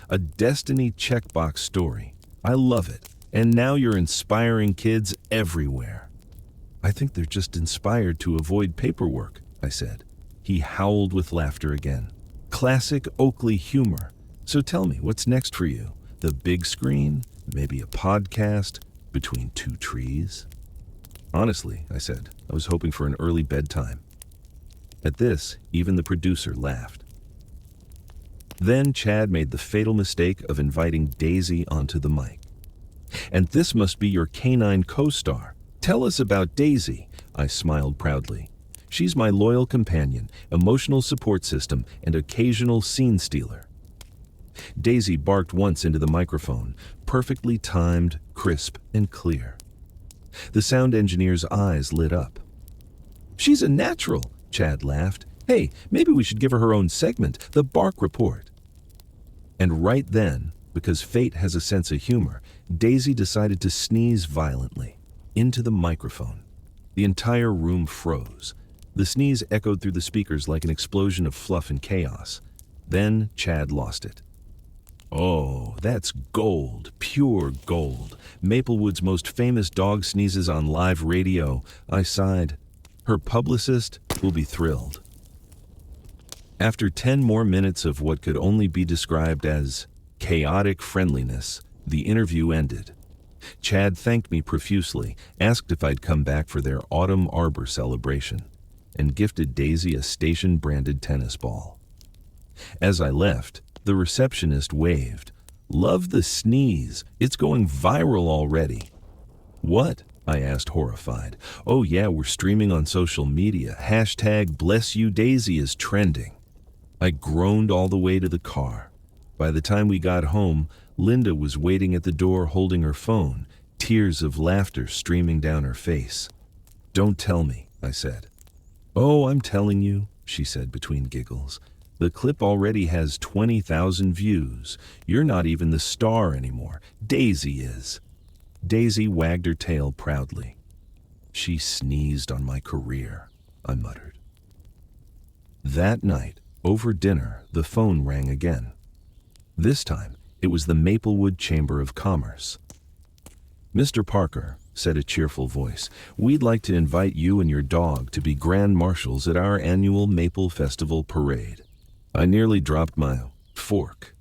"A destiny checkbox story. I love it. And now you're inspiring kids everywhere." "I think they're just inspired to avoid paperwork," I said. He howled with laughter again. Classic Oakley humor. "So tell me, what's next for you? The big screen? Maybe a podcast? Between two trees?" "Honestly," I said, "I was hoping for an early bedtime." At this, even the producer laughed. Then Chad made the fatal mistake of inviting Daisy onto the mic. "And this must be your canine co-star. Tell us about Daisy," I smiled proudly. "She's my loyal companion, emotional support system, and occasional scene stealer." Daisy barked once into the microphone, perfectly timed, crisp, and clear. The sound engineer's eyes lit up. "She's a natural," Chad laughed. "Hey, maybe we should give her own segment, the Bark Report." And right then, because fate has a sense of humor, Daisy decided to sneeze violently into the microphone. The entire room froze. The sneeze echoed through the speakers like an explosion of fluff and chaos. Then Chad lost it. "Oh, that's gold, pure gold. Maplewood's most famous dog sneezes on live radio," I sighed. "Her publicist will be thrilled." After 10 more minutes of what could only be described as chaotic friendliness, the interview ended. Chad thanked me profusely, asked if I'd come back for their autumn arbor celebration, and gifted Daisy a station-branded tennis ball. As I left, the receptionist waved. "Love the sneeze. It's going viral already." "What?" I asked, horrified. "Oh yeah, we're streaming on social media. #BlessYouDaisy is trending." I groaned all the way to the car. By the time we got home, Linda was waiting at the door holding her phone, tears of laughter streaming down her face. "Don't tell me," I said. "Oh, I'm telling you," she said between giggles. "The clip already has 20,000 views. You're not even the star anymore. Daisy is." Daisy wagged her tail proudly. "She sneezed on my career," I muttered. That night, over dinner, the phone rang again. This time, it was the Maplewood Chamber of Commerce. "Mr. Parker," said a cheerful voice, "we'd like to invite you and your dog to be grand marshals at our annual Maple Festival parade." I nearly dropped my fork.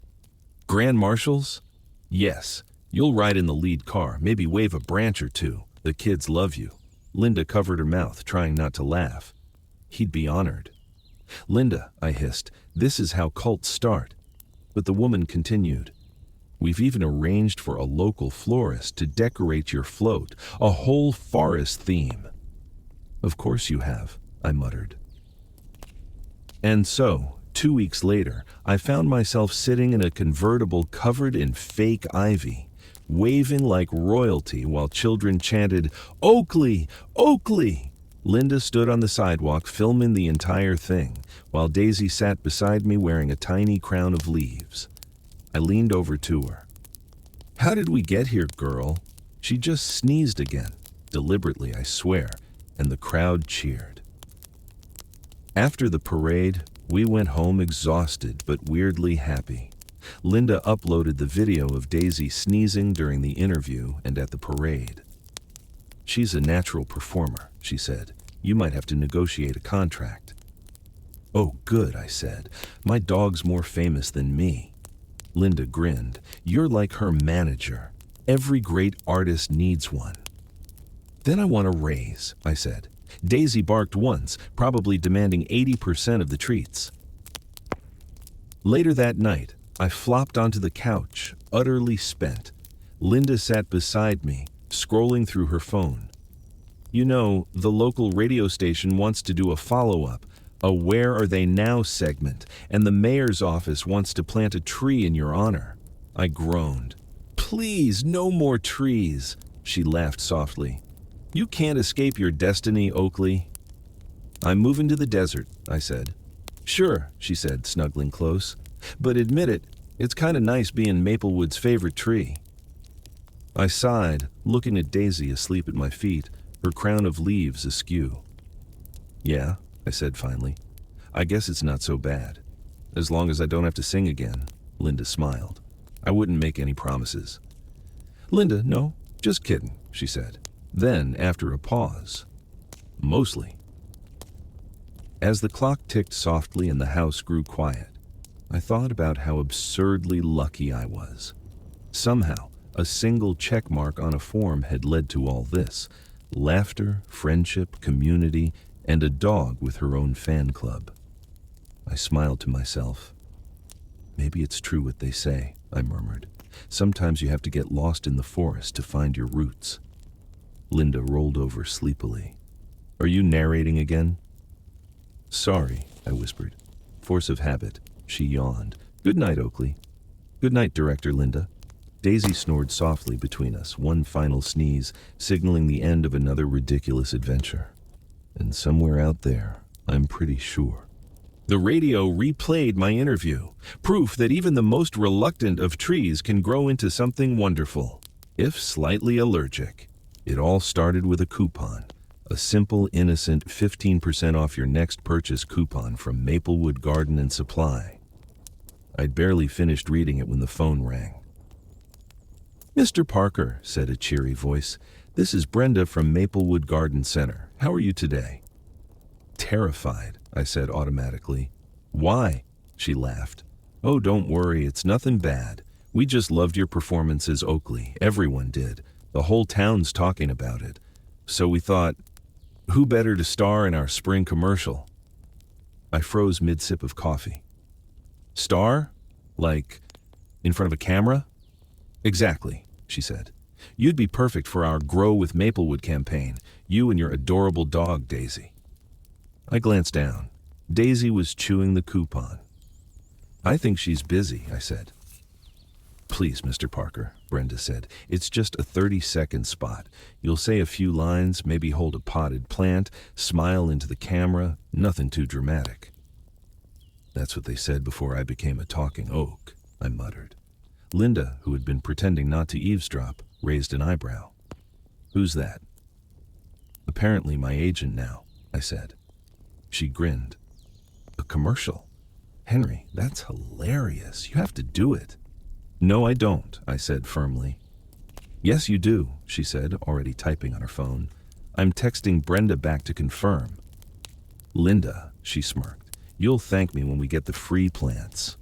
"Grand marshals?" "Yes. You'll ride in the lead car, maybe wave a branch or two. The kids love you." Linda covered her mouth, trying not to laugh. "He'd be honored." "Linda," I hissed, "this is how cults start." But the woman continued. "We've even arranged for a local florist to decorate your float, a whole forest theme." "Of course you have," I muttered. And so, 2 weeks later, I found myself sitting in a convertible covered in fake ivy, waving like royalty while children chanted, "Oakley! Oakley!" Linda stood on the sidewalk filming the entire thing, while Daisy sat beside me wearing a tiny crown of leaves. I leaned over to her. "How did we get here, girl?" She just sneezed again, deliberately, I swear, and the crowd cheered. After the parade, we went home exhausted but weirdly happy. Linda uploaded the video of Daisy sneezing during the interview and at the parade. "She's a natural performer," she said. "You might have to negotiate a contract." "Oh, good," I said. "My dog's more famous than me." Linda grinned. "You're like her manager. Every great artist needs one." "Then I want a raise," I said. Daisy barked once, probably demanding 80% of the treats. Later that night, I flopped onto the couch, utterly spent. Linda sat beside me, scrolling through her phone. You know, the local radio station wants to do a follow-up, a Where Are They Now segment, and the mayor's office wants to plant a tree in your honor. I groaned. Please, no more trees, she laughed softly. You can't escape your destiny, Oakley. I'm moving to the desert, I said. Sure, she said, snuggling close. But admit it, it's kind of nice being Maplewood's favorite tree. I sighed, looking at Daisy asleep at my feet, her crown of leaves askew. Yeah, I said finally. I guess it's not so bad. As long as I don't have to sing again, Linda smiled. I wouldn't make any promises. Linda, no, just kidding, she said. Then, after a pause, mostly. As the clock ticked softly and the house grew quiet, I thought about how absurdly lucky I was. Somehow, a single check mark on a form had led to all this: laughter, friendship, community, and a dog with her own fan club. I smiled to myself. Maybe it's true what they say, I murmured. Sometimes you have to get lost in the forest to find your roots. Linda rolled over sleepily. Are you narrating again? Sorry, I whispered. Force of habit. She yawned. Good night, Oakley. Good night, Director Linda. Daisy snored softly between us, one final sneeze, signaling the end of another ridiculous adventure. And somewhere out there, I'm pretty sure. The radio replayed my interview, proof that even the most reluctant of trees can grow into something wonderful, if slightly allergic. It all started with a coupon, a simple, innocent 15% off your next purchase coupon from Maplewood Garden and Supply. I'd barely finished reading it when the phone rang. Mr. Parker, said a cheery voice, this is Brenda from Maplewood Garden Center. How are you today? Terrified, I said automatically. Why? She laughed. Oh, don't worry, it's nothing bad. We just loved your performance as Oakley. Everyone did. The whole town's talking about it. So we thought, who better to star in our spring commercial? I froze mid-sip of coffee. Star? Like, in front of a camera? Exactly, she said. You'd be perfect for our Grow with Maplewood campaign, you and your adorable dog, Daisy. I glanced down. Daisy was chewing the coupon. I think she's busy, I said. Please, Mr. Parker, Brenda said. It's just a 30-second spot. You'll say a few lines, maybe hold a potted plant, smile into the camera, nothing too dramatic. That's what they said before I became a talking oak, I muttered. Linda, who had been pretending not to eavesdrop, raised an eyebrow. Who's that? Apparently my agent now, I said. She grinned. A commercial? Henry, that's hilarious. You have to do it. No, I don't, I said firmly. Yes, you do, she said, already typing on her phone. I'm texting Brenda back to confirm. Linda, she smirked, you'll thank me when we get the free plants.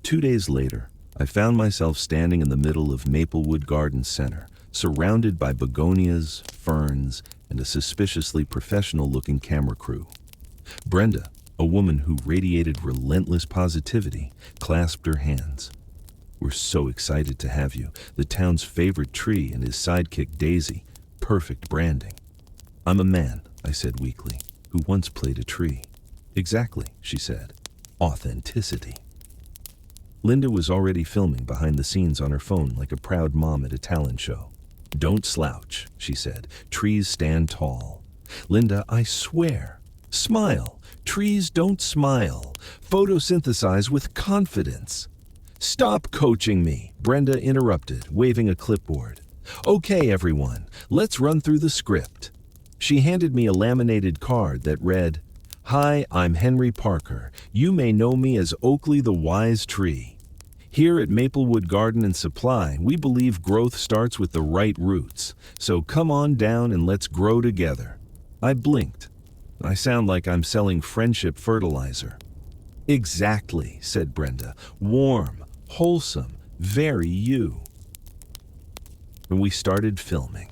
2 days later, I found myself standing in the middle of Maplewood Garden Center, surrounded by begonias, ferns, and a suspiciously professional-looking camera crew. Brenda, a woman who radiated relentless positivity, clasped her hands. We're so excited to have you, the town's favorite tree and his sidekick Daisy. Perfect branding. I'm a man, I said weakly, who once played a tree. Exactly, she said. Authenticity. Linda was already filming behind the scenes on her phone like a proud mom at a talent show. Don't slouch, she said. Trees stand tall. Linda, I swear. Smile. Trees don't smile. Photosynthesize with confidence. Stop coaching me, Brenda interrupted, waving a clipboard. Okay, everyone, let's run through the script. She handed me a laminated card that read, Hi, I'm Henry Parker. You may know me as Oakley the Wise Tree. Here at Maplewood Garden and Supply, we believe growth starts with the right roots. So come on down and let's grow together. I blinked. I sound like I'm selling friendship fertilizer. Exactly, said Brenda. Warm, wholesome, very you. And we started filming.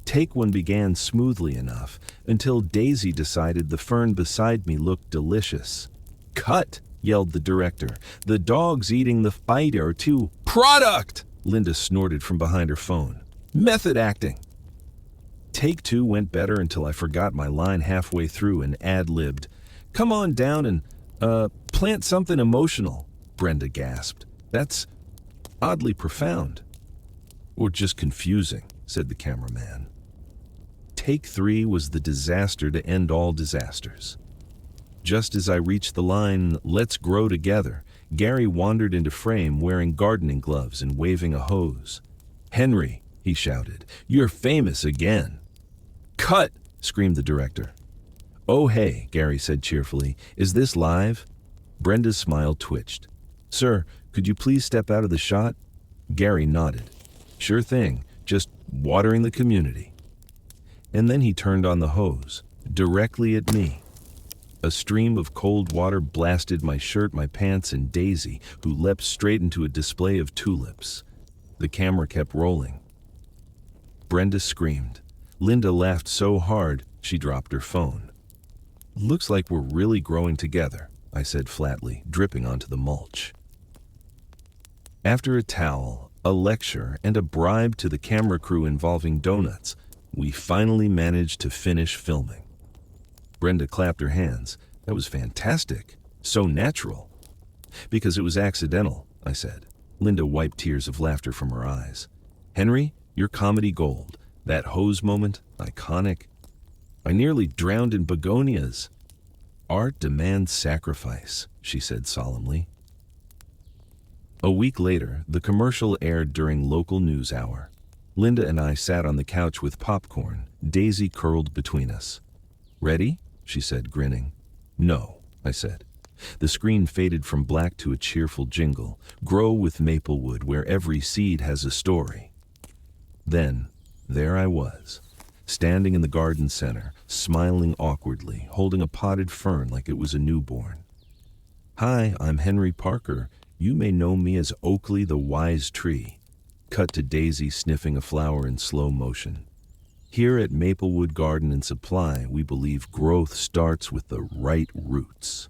Take one began smoothly enough until Daisy decided the fern beside me looked delicious. Cut, yelled the director. The dog's eating the fighter too. Product! Linda snorted from behind her phone. Method acting. Take two went better until I forgot my line halfway through and ad-libbed. Come on down and, plant something emotional, Brenda gasped. That's oddly profound. Or just confusing, said the cameraman. Take three was the disaster to end all disasters. Just as I reached the line, let's grow together, Gary wandered into frame wearing gardening gloves and waving a hose. Henry, he shouted, you're famous again. Cut, screamed the director. Oh hey, Gary said cheerfully, is this live? Brenda's smile twitched. Sir, could you please step out of the shot? Gary nodded. Sure thing, just watering the community. And then he turned on the hose, directly at me. A stream of cold water blasted my shirt, my pants, and Daisy, who leapt straight into a display of tulips. The camera kept rolling. Brenda screamed. Linda laughed so hard, she dropped her phone. Looks like we're really growing together, I said flatly, dripping onto the mulch. After a towel, a lecture, and a bribe to the camera crew involving donuts, we finally managed to finish filming. Brenda clapped her hands. That was fantastic. So natural. Because it was accidental, I said. Linda wiped tears of laughter from her eyes. Henry, you're comedy gold. That hose moment, iconic. I nearly drowned in begonias. Art demands sacrifice, she said solemnly. A week later, the commercial aired during local news hour. Linda and I sat on the couch with popcorn, Daisy curled between us. Ready? She said, grinning. No, I said. The screen faded from black to a cheerful jingle, grow with Maplewood where every seed has a story. Then, there I was, standing in the garden center, smiling awkwardly, holding a potted fern like it was a newborn. Hi, I'm Henry Parker. You may know me as Oakley the Wise Tree. Cut to Daisy sniffing a flower in slow motion. Here at Maplewood Garden and Supply, we believe growth starts with the right roots.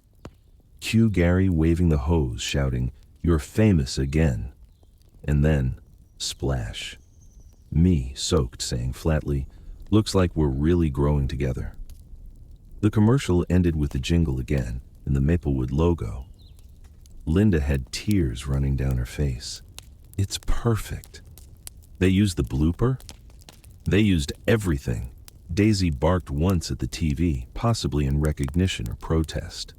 Cue Gary waving the hose, shouting, "You're famous again." And then, splash. Me, soaked, saying flatly, "Looks like we're really growing together." The commercial ended with the jingle again, and the Maplewood logo. Linda had tears running down her face. It's perfect. They used the blooper? They used everything. Daisy barked once at the TV, possibly in recognition or protest.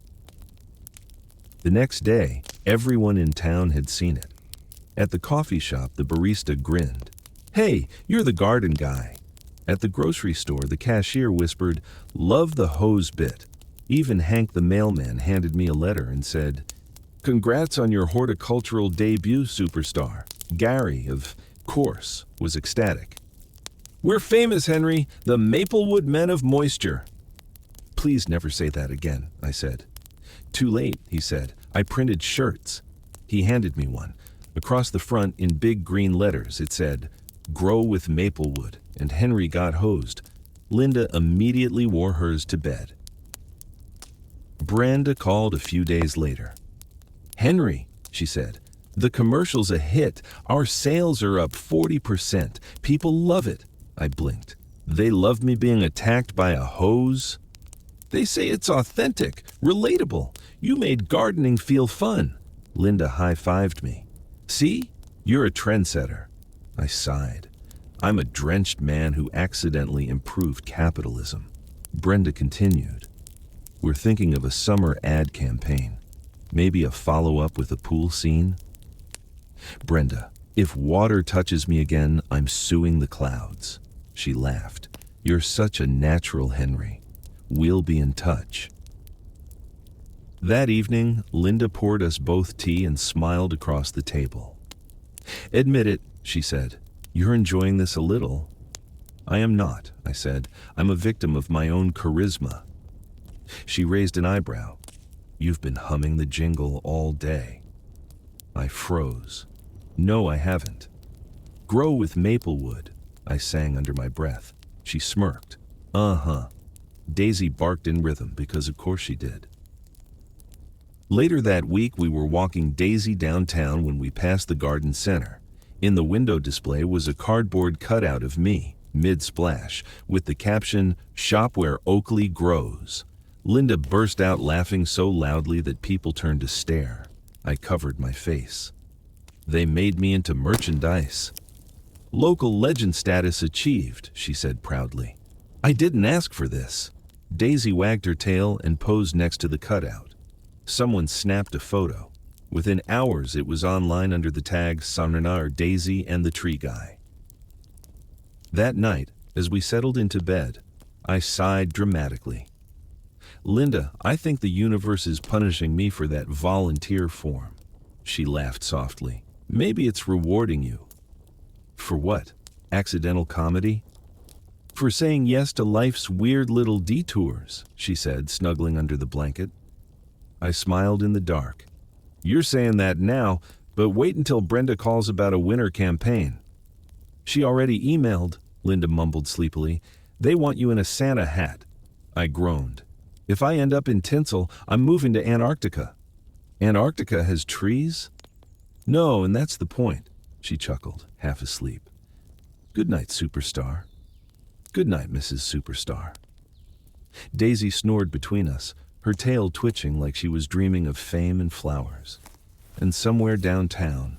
The next day, everyone in town had seen it. At the coffee shop, the barista grinned. "Hey, you're the garden guy." At the grocery store, the cashier whispered, "Love the hose bit." Even Hank the mailman handed me a letter and said, "Congrats on your horticultural debut, superstar." Gary, of course, was ecstatic. "We're famous, Henry, the Maplewood Men of Moisture." "Please never say that again," I said. "Too late," he said. "I printed shirts." He handed me one. Across the front, in big green letters, it said, "Grow with Maplewood," and Henry got hosed. Linda immediately wore hers to bed. Brenda called a few days later. "Henry," she said, "the commercial's a hit. Our sales are up 40%. People love it." I blinked. "They love me being attacked by a hose?" "They say it's authentic, relatable. You made gardening feel fun." Linda high-fived me. "See? You're a trendsetter." I sighed. "I'm a drenched man who accidentally improved capitalism." Brenda continued. "We're thinking of a summer ad campaign. Maybe a follow-up with a pool scene?" "Brenda, if water touches me again, I'm suing the clouds." She laughed. "You're such a natural, Henry. We'll be in touch." That evening, Linda poured us both tea and smiled across the table. "Admit it," she said. "You're enjoying this a little." "I am not," I said. "I'm a victim of my own charisma." She raised an eyebrow. "You've been humming the jingle all day." I froze. "No, I haven't." "Grow with Maplewood," I sang under my breath. She smirked. "Uh-huh." Daisy barked in rhythm because of course she did. Later that week, we were walking Daisy downtown when we passed the garden center. In the window display was a cardboard cutout of me, mid-splash, with the caption, "Shop where Oakley grows." Linda burst out laughing so loudly that people turned to stare. I covered my face. They made me into merchandise. "Local legend status achieved," she said proudly. "I didn't ask for this." Daisy wagged her tail and posed next to the cutout. Someone snapped a photo. Within hours, it was online under the tag Sanrana or Daisy and the Tree Guy. That night, as we settled into bed, I sighed dramatically. "Linda, I think the universe is punishing me for that volunteer form." She laughed softly. "Maybe it's rewarding you." "For what? Accidental comedy?" "For saying yes to life's weird little detours," she said, snuggling under the blanket. I smiled in the dark. "You're saying that now, but wait until Brenda calls about a winter campaign." "She already emailed," Linda mumbled sleepily. "They want you in a Santa hat." I groaned. "If I end up in tinsel, I'm moving to Antarctica." "Antarctica has trees?" "No, and that's the point," she chuckled, half asleep. "Good night, superstar." "Good night, Mrs. Superstar." Daisy snored between us, her tail twitching like she was dreaming of fame and flowers. And somewhere downtown,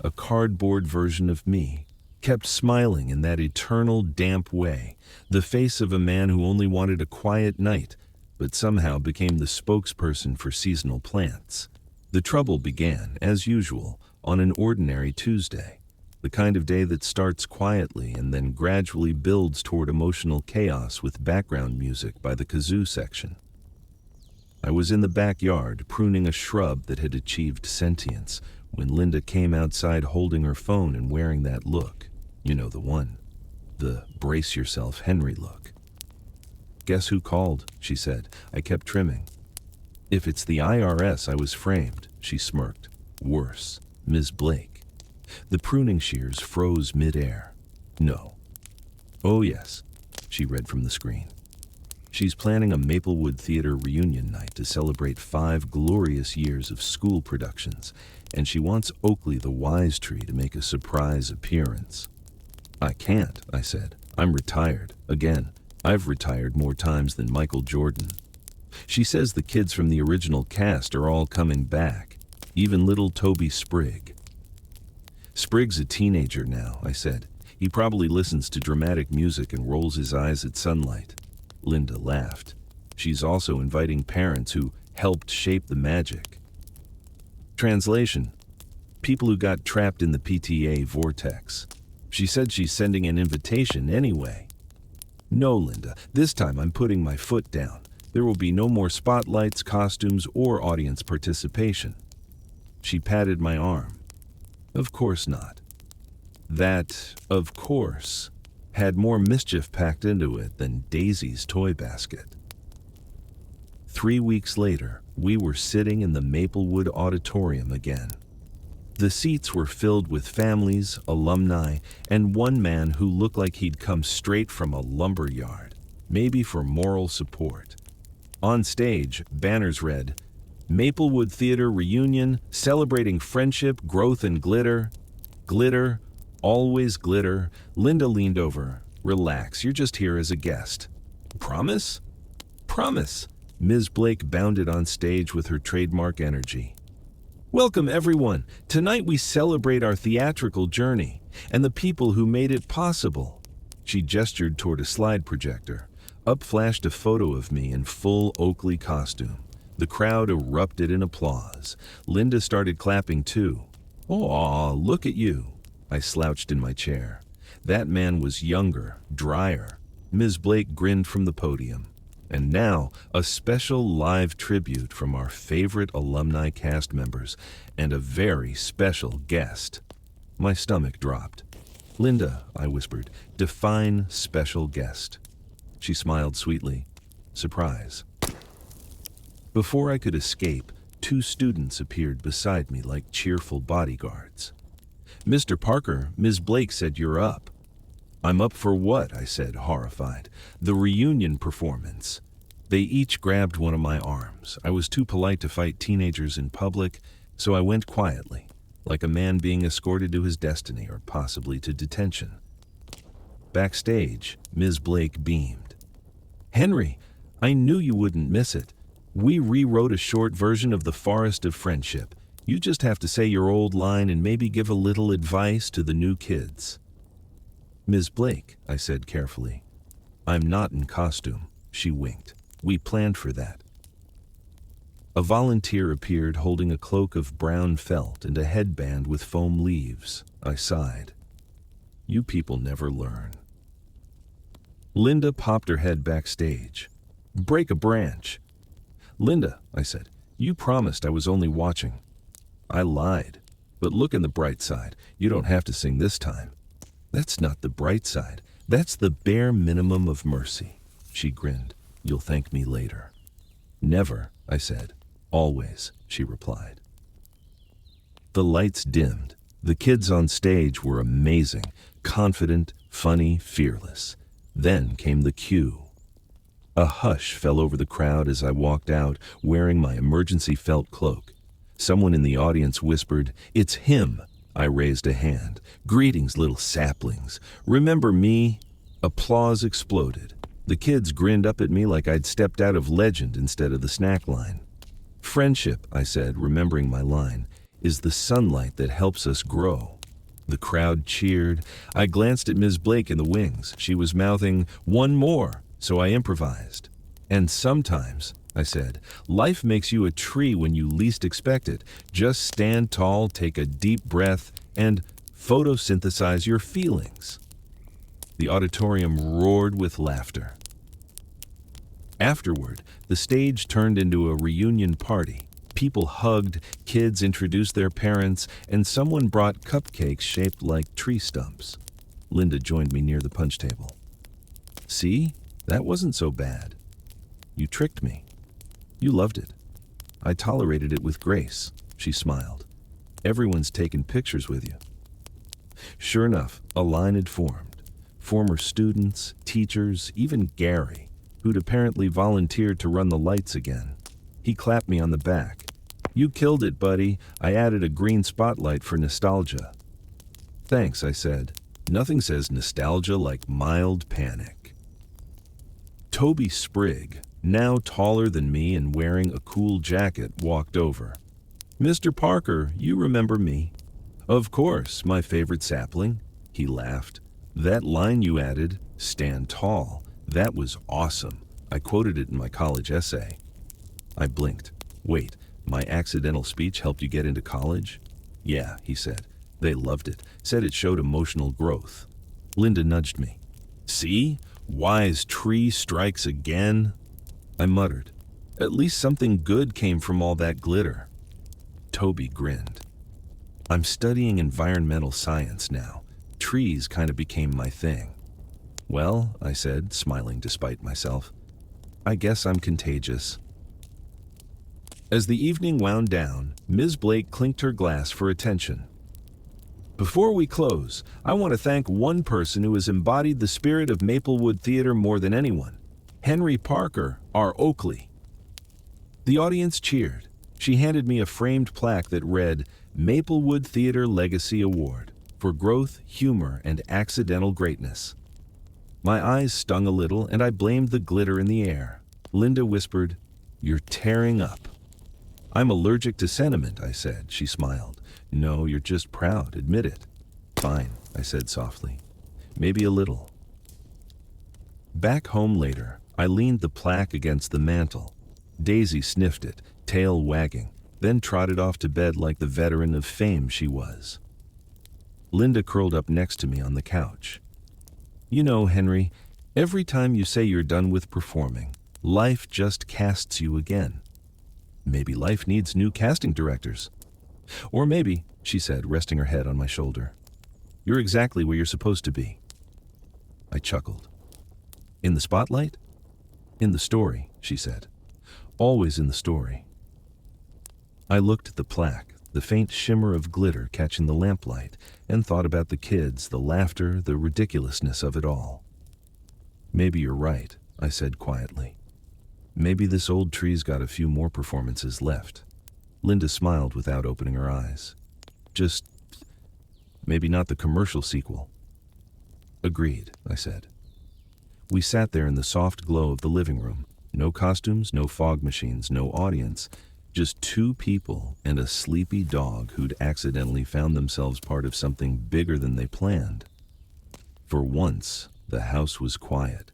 a cardboard version of me kept smiling in that eternal damp way, the face of a man who only wanted a quiet night, but somehow became the spokesperson for seasonal plants. The trouble began, as usual, on an ordinary Tuesday, the kind of day that starts quietly and then gradually builds toward emotional chaos with background music by the kazoo section. I was in the backyard pruning a shrub that had achieved sentience when Linda came outside holding her phone and wearing that look. You know the one. The brace yourself Henry look. "Guess who called?" she said. I kept trimming. "If it's the IRS, I was framed," she smirked. "Worse, Ms. Blake." The pruning shears froze mid-air. "No." "Oh yes," she read from the screen. "She's planning a Maplewood Theater reunion night to celebrate 5 glorious years of school productions, and she wants Oakley the Wise Tree to make a surprise appearance." "I can't," I said. "I'm retired. Again, I've retired more times than Michael Jordan." "She says the kids from the original cast are all coming back, even little Toby Sprigg." "Sprig's a teenager now," I said. "He probably listens to dramatic music and rolls his eyes at sunlight." Linda laughed. "She's also inviting parents who helped shape the magic." Translation: people who got trapped in the PTA vortex. She said she's sending an invitation anyway. "No, Linda, this time I'm putting my foot down. There will be no more spotlights, costumes, or audience participation." She patted my arm. "Of course not." That, of course, had more mischief packed into it than Daisy's toy basket. 3 weeks later, we were sitting in the Maplewood Auditorium again. The seats were filled with families, alumni, and one man who looked like he'd come straight from a lumber yard, maybe for moral support. On stage, banners read, "Maplewood Theater Reunion, celebrating friendship, growth, and glitter. Glitter, always glitter." Linda leaned over. "Relax, you're just here as a guest." "Promise?" "Promise." Ms. Blake bounded on stage with her trademark energy. "Welcome, everyone. Tonight we celebrate our theatrical journey and the people who made it possible." She gestured toward a slide projector. Up flashed a photo of me in full Oakley costume. The crowd erupted in applause. Linda started clapping too. "Aw, look at you." I slouched in my chair. That man was younger, drier. Ms. Blake grinned from the podium. And now, a special live tribute from our favorite alumni cast members and a very special guest. My stomach dropped. "Linda," I whispered, "define special guest." She smiled sweetly. "Surprise." Before I could escape, 2 students appeared beside me like cheerful bodyguards. "Mr. Parker, Ms. Blake said you're up." "I'm up for what?" I said, horrified. "The reunion performance." They each grabbed one of my arms. I was too polite to fight teenagers in public, so I went quietly. like a man being escorted to his destiny or possibly to detention. Backstage, Ms. Blake beamed. "Henry, I knew you wouldn't miss it. We rewrote a short version of The Forest of Friendship. You just have to say your old line and maybe give a little advice to the new kids." "Ms. Blake," I said carefully. "I'm not in costume." She winked. "We planned for that." A volunteer appeared holding a cloak of brown felt and a headband with foam leaves. I sighed. You people never learn. Linda popped her head backstage. "Break a branch." "Linda," I said, "you promised I was only watching." "I lied. But look in the bright side. You don't have to sing this time." "That's not the bright side. That's the bare minimum of mercy." She grinned. "You'll thank me later." "Never," I said. "Always," she replied. The lights dimmed. The kids on stage were amazing, confident, funny, fearless. Then came the cue. A hush fell over the crowd as I walked out, wearing my emergency felt cloak. Someone in the audience whispered, "It's him." I raised a hand. "Greetings, little saplings. Remember me?" Applause exploded. The kids grinned up at me like I'd stepped out of Legend instead of the snack line. "Friendship," I said, remembering my line, "is the sunlight that helps us grow." The crowd cheered. I glanced at Ms. Blake in the wings. She was mouthing, "One more," so I improvised. "And sometimes," I said, "life makes you a tree when you least expect it. Just stand tall, take a deep breath, and photosynthesize your feelings." The auditorium roared with laughter. Afterward, the stage turned into a reunion party. People hugged, kids introduced their parents, and someone brought cupcakes shaped like tree stumps. Linda joined me near the punch table. "See? That wasn't so bad. You tricked me. You loved it. I tolerated it with grace." She smiled. "Everyone's taken pictures with you." Sure enough, a line had formed. Former students, teachers, even Gary, who'd apparently volunteered to run the lights again. He clapped me on the back. "You killed it, buddy. I added a green spotlight for nostalgia." "Thanks," I said. Nothing says nostalgia like mild panic. Toby Sprigg, now taller than me and wearing a cool jacket, walked over. "Mr. Parker, you remember me?" "Of course, my favorite sapling." He laughed. "That line you added, 'Stand tall,' that was awesome. I quoted it in my college essay." I blinked. "Wait, my accidental speech helped you get into college?" "Yeah," he said. "They loved it. Said it showed emotional growth." Linda nudged me. "See? Wise tree strikes again." I muttered. "At least something good came from all that glitter." Toby grinned. "I'm studying environmental science now. Trees kind of became my thing." "Well," I said, smiling despite myself, "I guess I'm contagious." As the evening wound down, Ms. Blake clinked her glass for attention. "Before we close, I want to thank one person who has embodied the spirit of Maplewood Theater more than anyone. Henry Parker, our Oakley." The audience cheered. She handed me a framed plaque that read, "Maplewood Theater Legacy Award for Growth, Humor, and Accidental Greatness." My eyes stung a little, and I blamed the glitter in the air. Linda whispered, "You're tearing up." "I'm allergic to sentiment," I said. She smiled. "No, you're just proud. Admit it." "Fine," I said softly. "Maybe a little." Back home later, I leaned the plaque against the mantel. Daisy sniffed it, tail wagging, then trotted off to bed like the veteran of fame she was. Linda curled up next to me on the couch. "You know, Henry, every time you say you're done with performing, life just casts you again. Maybe life needs new casting directors. Or maybe," she said, resting her head on my shoulder, "you're exactly where you're supposed to be." I chuckled. "In the spotlight?" "In the story," she said. "Always in the story." I looked at the plaque, the faint shimmer of glitter catching the lamplight, and thought about the kids, the laughter, the ridiculousness of it all. "Maybe you're right," I said quietly. "Maybe this old tree's got a few more performances left." Linda smiled without opening her eyes. Just maybe not the commercial sequel. Agreed, I said. We sat there in the soft glow of the living room. No costumes, no fog machines, no audience. Just two people and a sleepy dog who'd accidentally found themselves part of something bigger than they planned. For once, the house was quiet.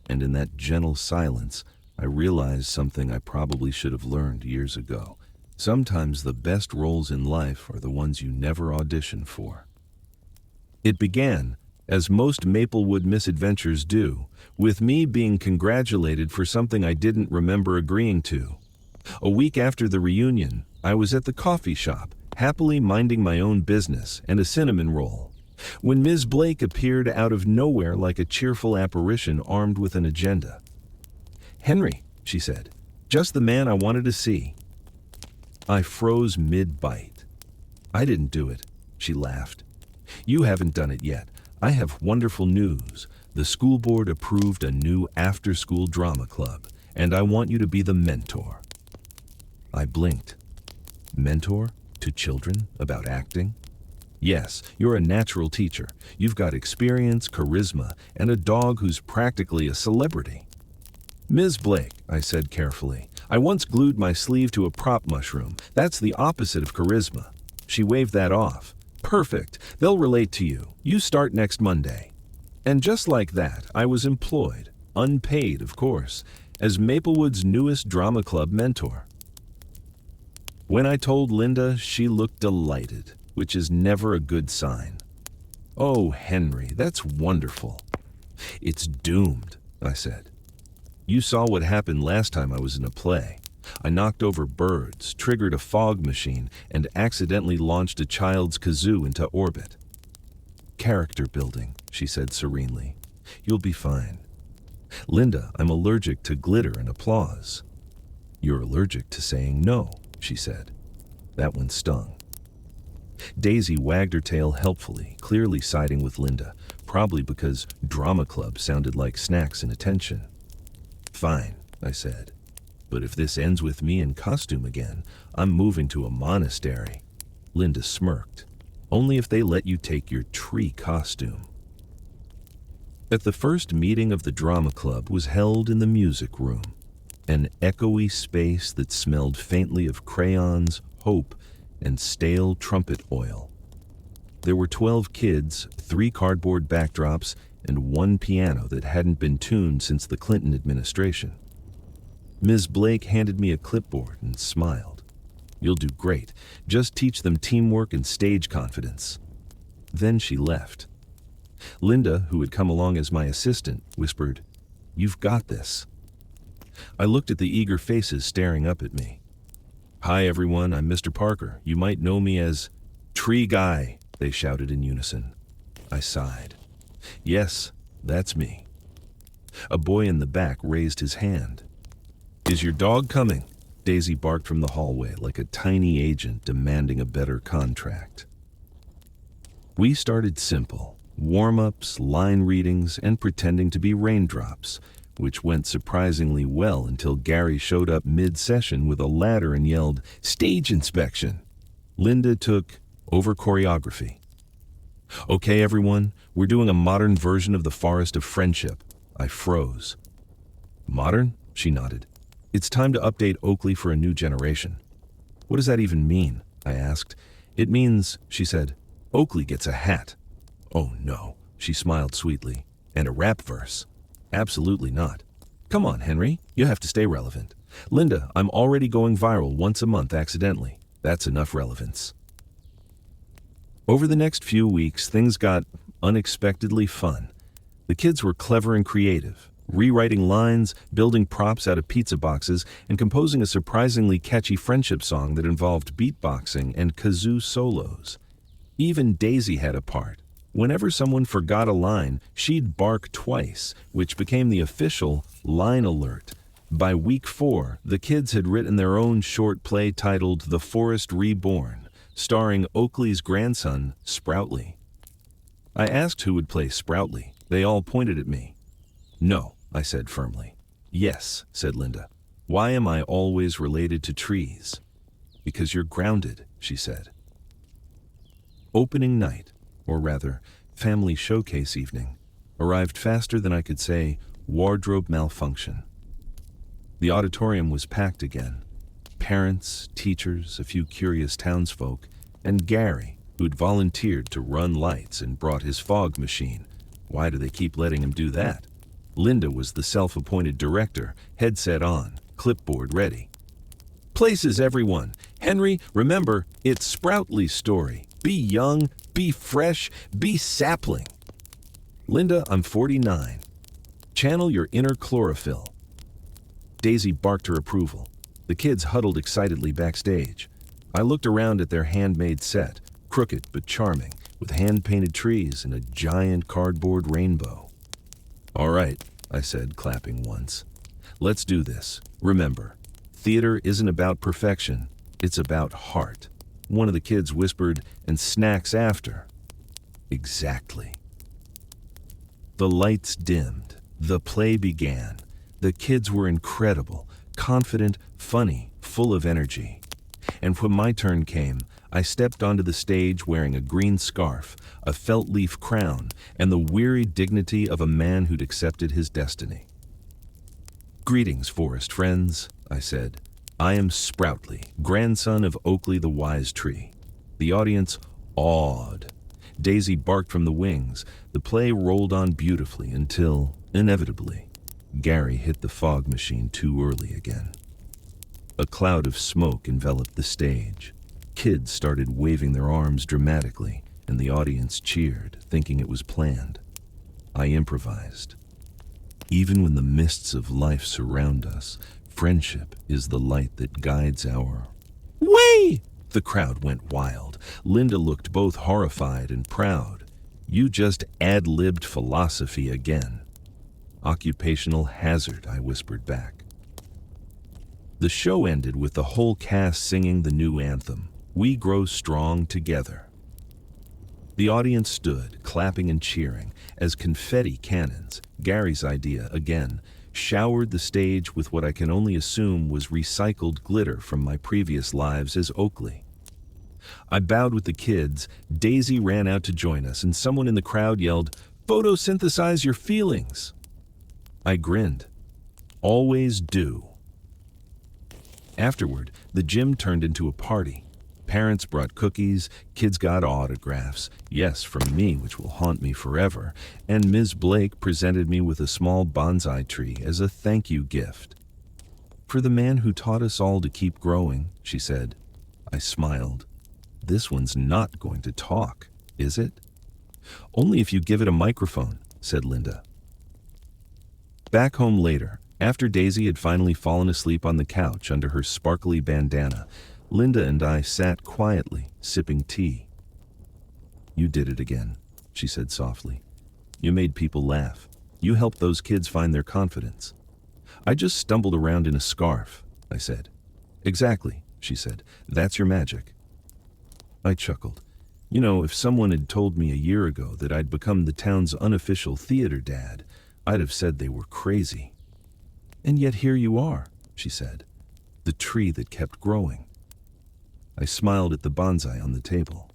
And in that gentle silence, I realized something I probably should have learned years ago. Sometimes the best roles in life are the ones you never audition for. It began, as most Maplewood misadventures do, with me being congratulated for something I didn't remember agreeing to. A week after the reunion, I was at the coffee shop, happily minding my own business and a cinnamon roll, when Ms. Blake appeared out of nowhere like a cheerful apparition armed with an agenda. "Henry," she said, "just the man I wanted to see." I froze mid-bite. "I didn't do it," she laughed. "You haven't done it yet. I have wonderful news. The school board approved a new after-school drama club, and I want you to be the mentor." I blinked. Mentor? To children? About acting? Yes, you're a natural teacher. You've got experience, charisma, and a dog who's practically a celebrity. "Ms. Blake," I said carefully, "I once glued my sleeve to a prop mushroom. That's the opposite of charisma." She waved that off. "Perfect. They'll relate to you. You start next Monday." And just like that, I was employed, unpaid of course, as Maplewood's newest drama club mentor. When I told Linda, she looked delighted, which is never a good sign. "Oh, Henry, that's wonderful." "It's doomed," I said. "You saw what happened last time I was in a play. I knocked over birds, triggered a fog machine, and accidentally launched a child's kazoo into orbit." "Character building," she said serenely. "You'll be fine." "Linda, I'm allergic to glitter and applause." "You're allergic to saying no," she said. That one stung. Daisy wagged her tail helpfully, clearly siding with Linda, probably because drama club sounded like snacks and attention. "Fine," I said. "But if this ends with me in costume again, I'm moving to a monastery." Linda smirked. "Only if they let you take your tree costume." At the first meeting of the drama club was held in the music room, an echoey space that smelled faintly of crayons, hope, and stale trumpet oil. There were 12 kids, 3 cardboard backdrops, and 1 piano that hadn't been tuned since the Clinton administration. Ms. Blake handed me a clipboard and smiled. "You'll do great. Just teach them teamwork and stage confidence." Then she left. Linda, who had come along as my assistant, whispered, "You've got this." I looked at the eager faces staring up at me. "Hi everyone, I'm Mr. Parker. You might know me as Tree Guy," they shouted in unison. I sighed. "Yes, that's me." A boy in the back raised his hand. "Is your dog coming?" Daisy barked from the hallway like a tiny agent demanding a better contract. We started simple, warm-ups, line readings, and pretending to be raindrops, which went surprisingly well until Gary showed up mid-session with a ladder and yelled, "Stage inspection!" Linda took over choreography. "Okay, everyone, we're doing a modern version of the Forest of Friendship." I froze. "Modern?" she nodded. "It's time to update Oakley for a new generation." "What does that even mean?" I asked. "It means," she said, "Oakley gets a hat." "Oh no," she smiled sweetly. "And a rap verse." "Absolutely not. Come on, Henry, you have to stay relevant." "Linda, I'm already going viral once a month accidentally. That's enough relevance." Over the next few weeks, things got unexpectedly fun. The kids were clever and creative, rewriting lines, building props out of pizza boxes, and composing a surprisingly catchy friendship song that involved beatboxing and kazoo solos. Even Daisy had a part. Whenever someone forgot a line, she'd bark twice, which became the official line alert. By week 4, the kids had written their own short play titled The Forest Reborn, starring Oakley's grandson, Sproutly. I asked who would play Sproutly. They all pointed at me. "No," I said firmly. "Yes," said Linda. "Why am I always related to trees?" "Because you're grounded," she said. Opening night, or rather, family showcase evening, arrived faster than I could say wardrobe malfunction. The auditorium was packed again. Parents, teachers, a few curious townsfolk, and Gary, who'd volunteered to run lights and brought his fog machine. Why do they keep letting him do that? Linda was the self-appointed director, headset on, clipboard ready. Places, everyone. Henry, remember, it's Sproutly's story. Be young, be fresh, be sapling. Linda, I'm 49. Channel your inner chlorophyll. Daisy barked her approval. The kids huddled excitedly backstage. I looked around at their handmade set, crooked but charming, with hand-painted trees and a giant cardboard rainbow. All right, I said, clapping once. Let's do this. Remember, theater isn't about perfection, it's about heart. One of the kids whispered, and snacks after. Exactly. The lights dimmed. The play began. The kids were incredible, confident, funny, full of energy. And when my turn came, I stepped onto the stage wearing a green scarf, a felt leaf crown, and the weary dignity of a man who'd accepted his destiny. Greetings, forest friends, I said. I am Sproutly, grandson of Oakley the Wise Tree. The audience awed. Daisy barked from the wings. The play rolled on beautifully until, inevitably, Gary hit the fog machine too early again. A cloud of smoke enveloped the stage. Kids started waving their arms dramatically, and the audience cheered, thinking it was planned. I improvised. Even when the mists of life surround us, friendship is the light that guides our... Way! The crowd went wild. Linda looked both horrified and proud. You just ad-libbed philosophy again. Occupational hazard, I whispered back. The show ended with the whole cast singing the new anthem, We Grow Strong Together. The audience stood, clapping and cheering, as confetti cannons, Gary's idea again, showered the stage with what I can only assume was recycled glitter from my previous lives as Oakley. I bowed with the kids. Daisy ran out to join us, and someone in the crowd yelled, "Photosynthesize your feelings." I grinned. Always do. Afterward, the gym turned into a party. Parents brought cookies, kids got autographs, yes, from me, which will haunt me forever, and Ms. Blake presented me with a small bonsai tree as a thank you gift. For the man who taught us all to keep growing, she said. I smiled. This one's not going to talk, is it? Only if you give it a microphone, said Linda. Back home later, after Daisy had finally fallen asleep on the couch under her sparkly bandana, Linda and I sat quietly, sipping tea. You did it again, she said softly. You made people laugh. You helped those kids find their confidence. I just stumbled around in a scarf, I said. Exactly, she said. That's your magic. I chuckled. You know, if someone had told me a year ago that I'd become the town's unofficial theater dad, I'd have said they were crazy. And yet here you are, she said. The tree that kept growing. I smiled at the bonsai on the table.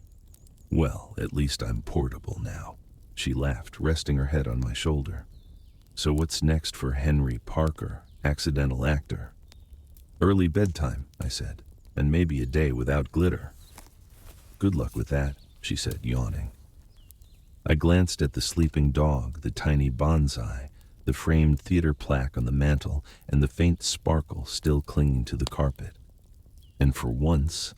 Well, at least I'm portable now, she laughed, resting her head on my shoulder. So what's next for Henry Parker, accidental actor? Early bedtime, I said, and maybe a day without glitter. Good luck with that, she said, yawning. I glanced at the sleeping dog, the tiny bonsai, the framed theater plaque on the mantel, and the faint sparkle still clinging to the carpet. And for once,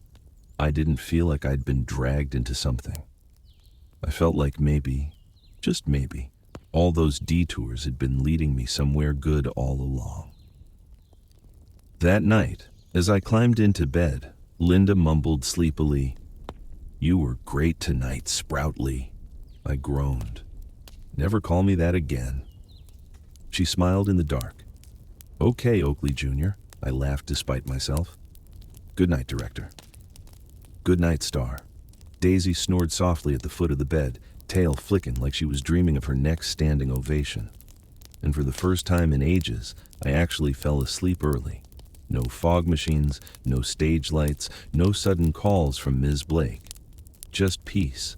I didn't feel like I'd been dragged into something. I felt like maybe, just maybe, all those detours had been leading me somewhere good all along. That night, as I climbed into bed, Linda mumbled sleepily, "You were great tonight, Sproutly." I groaned. Never call me that again. She smiled in the dark. Okay, Oakley Jr., I laughed despite myself. Good night, director. Good night, star. Daisy snored softly at the foot of the bed, tail flicking like she was dreaming of her next standing ovation. And for the first time in ages, I actually fell asleep early. No fog machines, no stage lights, no sudden calls from Ms. Blake. just peace,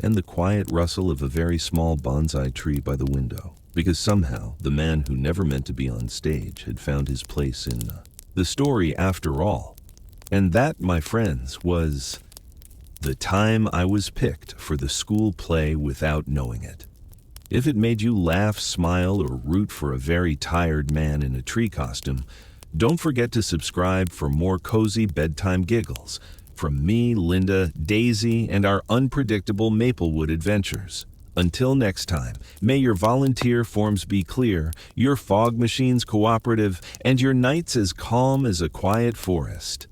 and the quiet rustle of a very small bonsai tree by the window, because somehow the man who never meant to be on stage had found his place in the story after all. And that, my friends, was the time I was picked for the school play without knowing it. If it made you laugh, smile, or root for a very tired man in a tree costume, don't forget to subscribe for more cozy bedtime giggles from me, Linda, Daisy, and our unpredictable Maplewood adventures. Until next time, may your volunteer forms be clear, your fog machines cooperative, and your nights as calm as a quiet forest.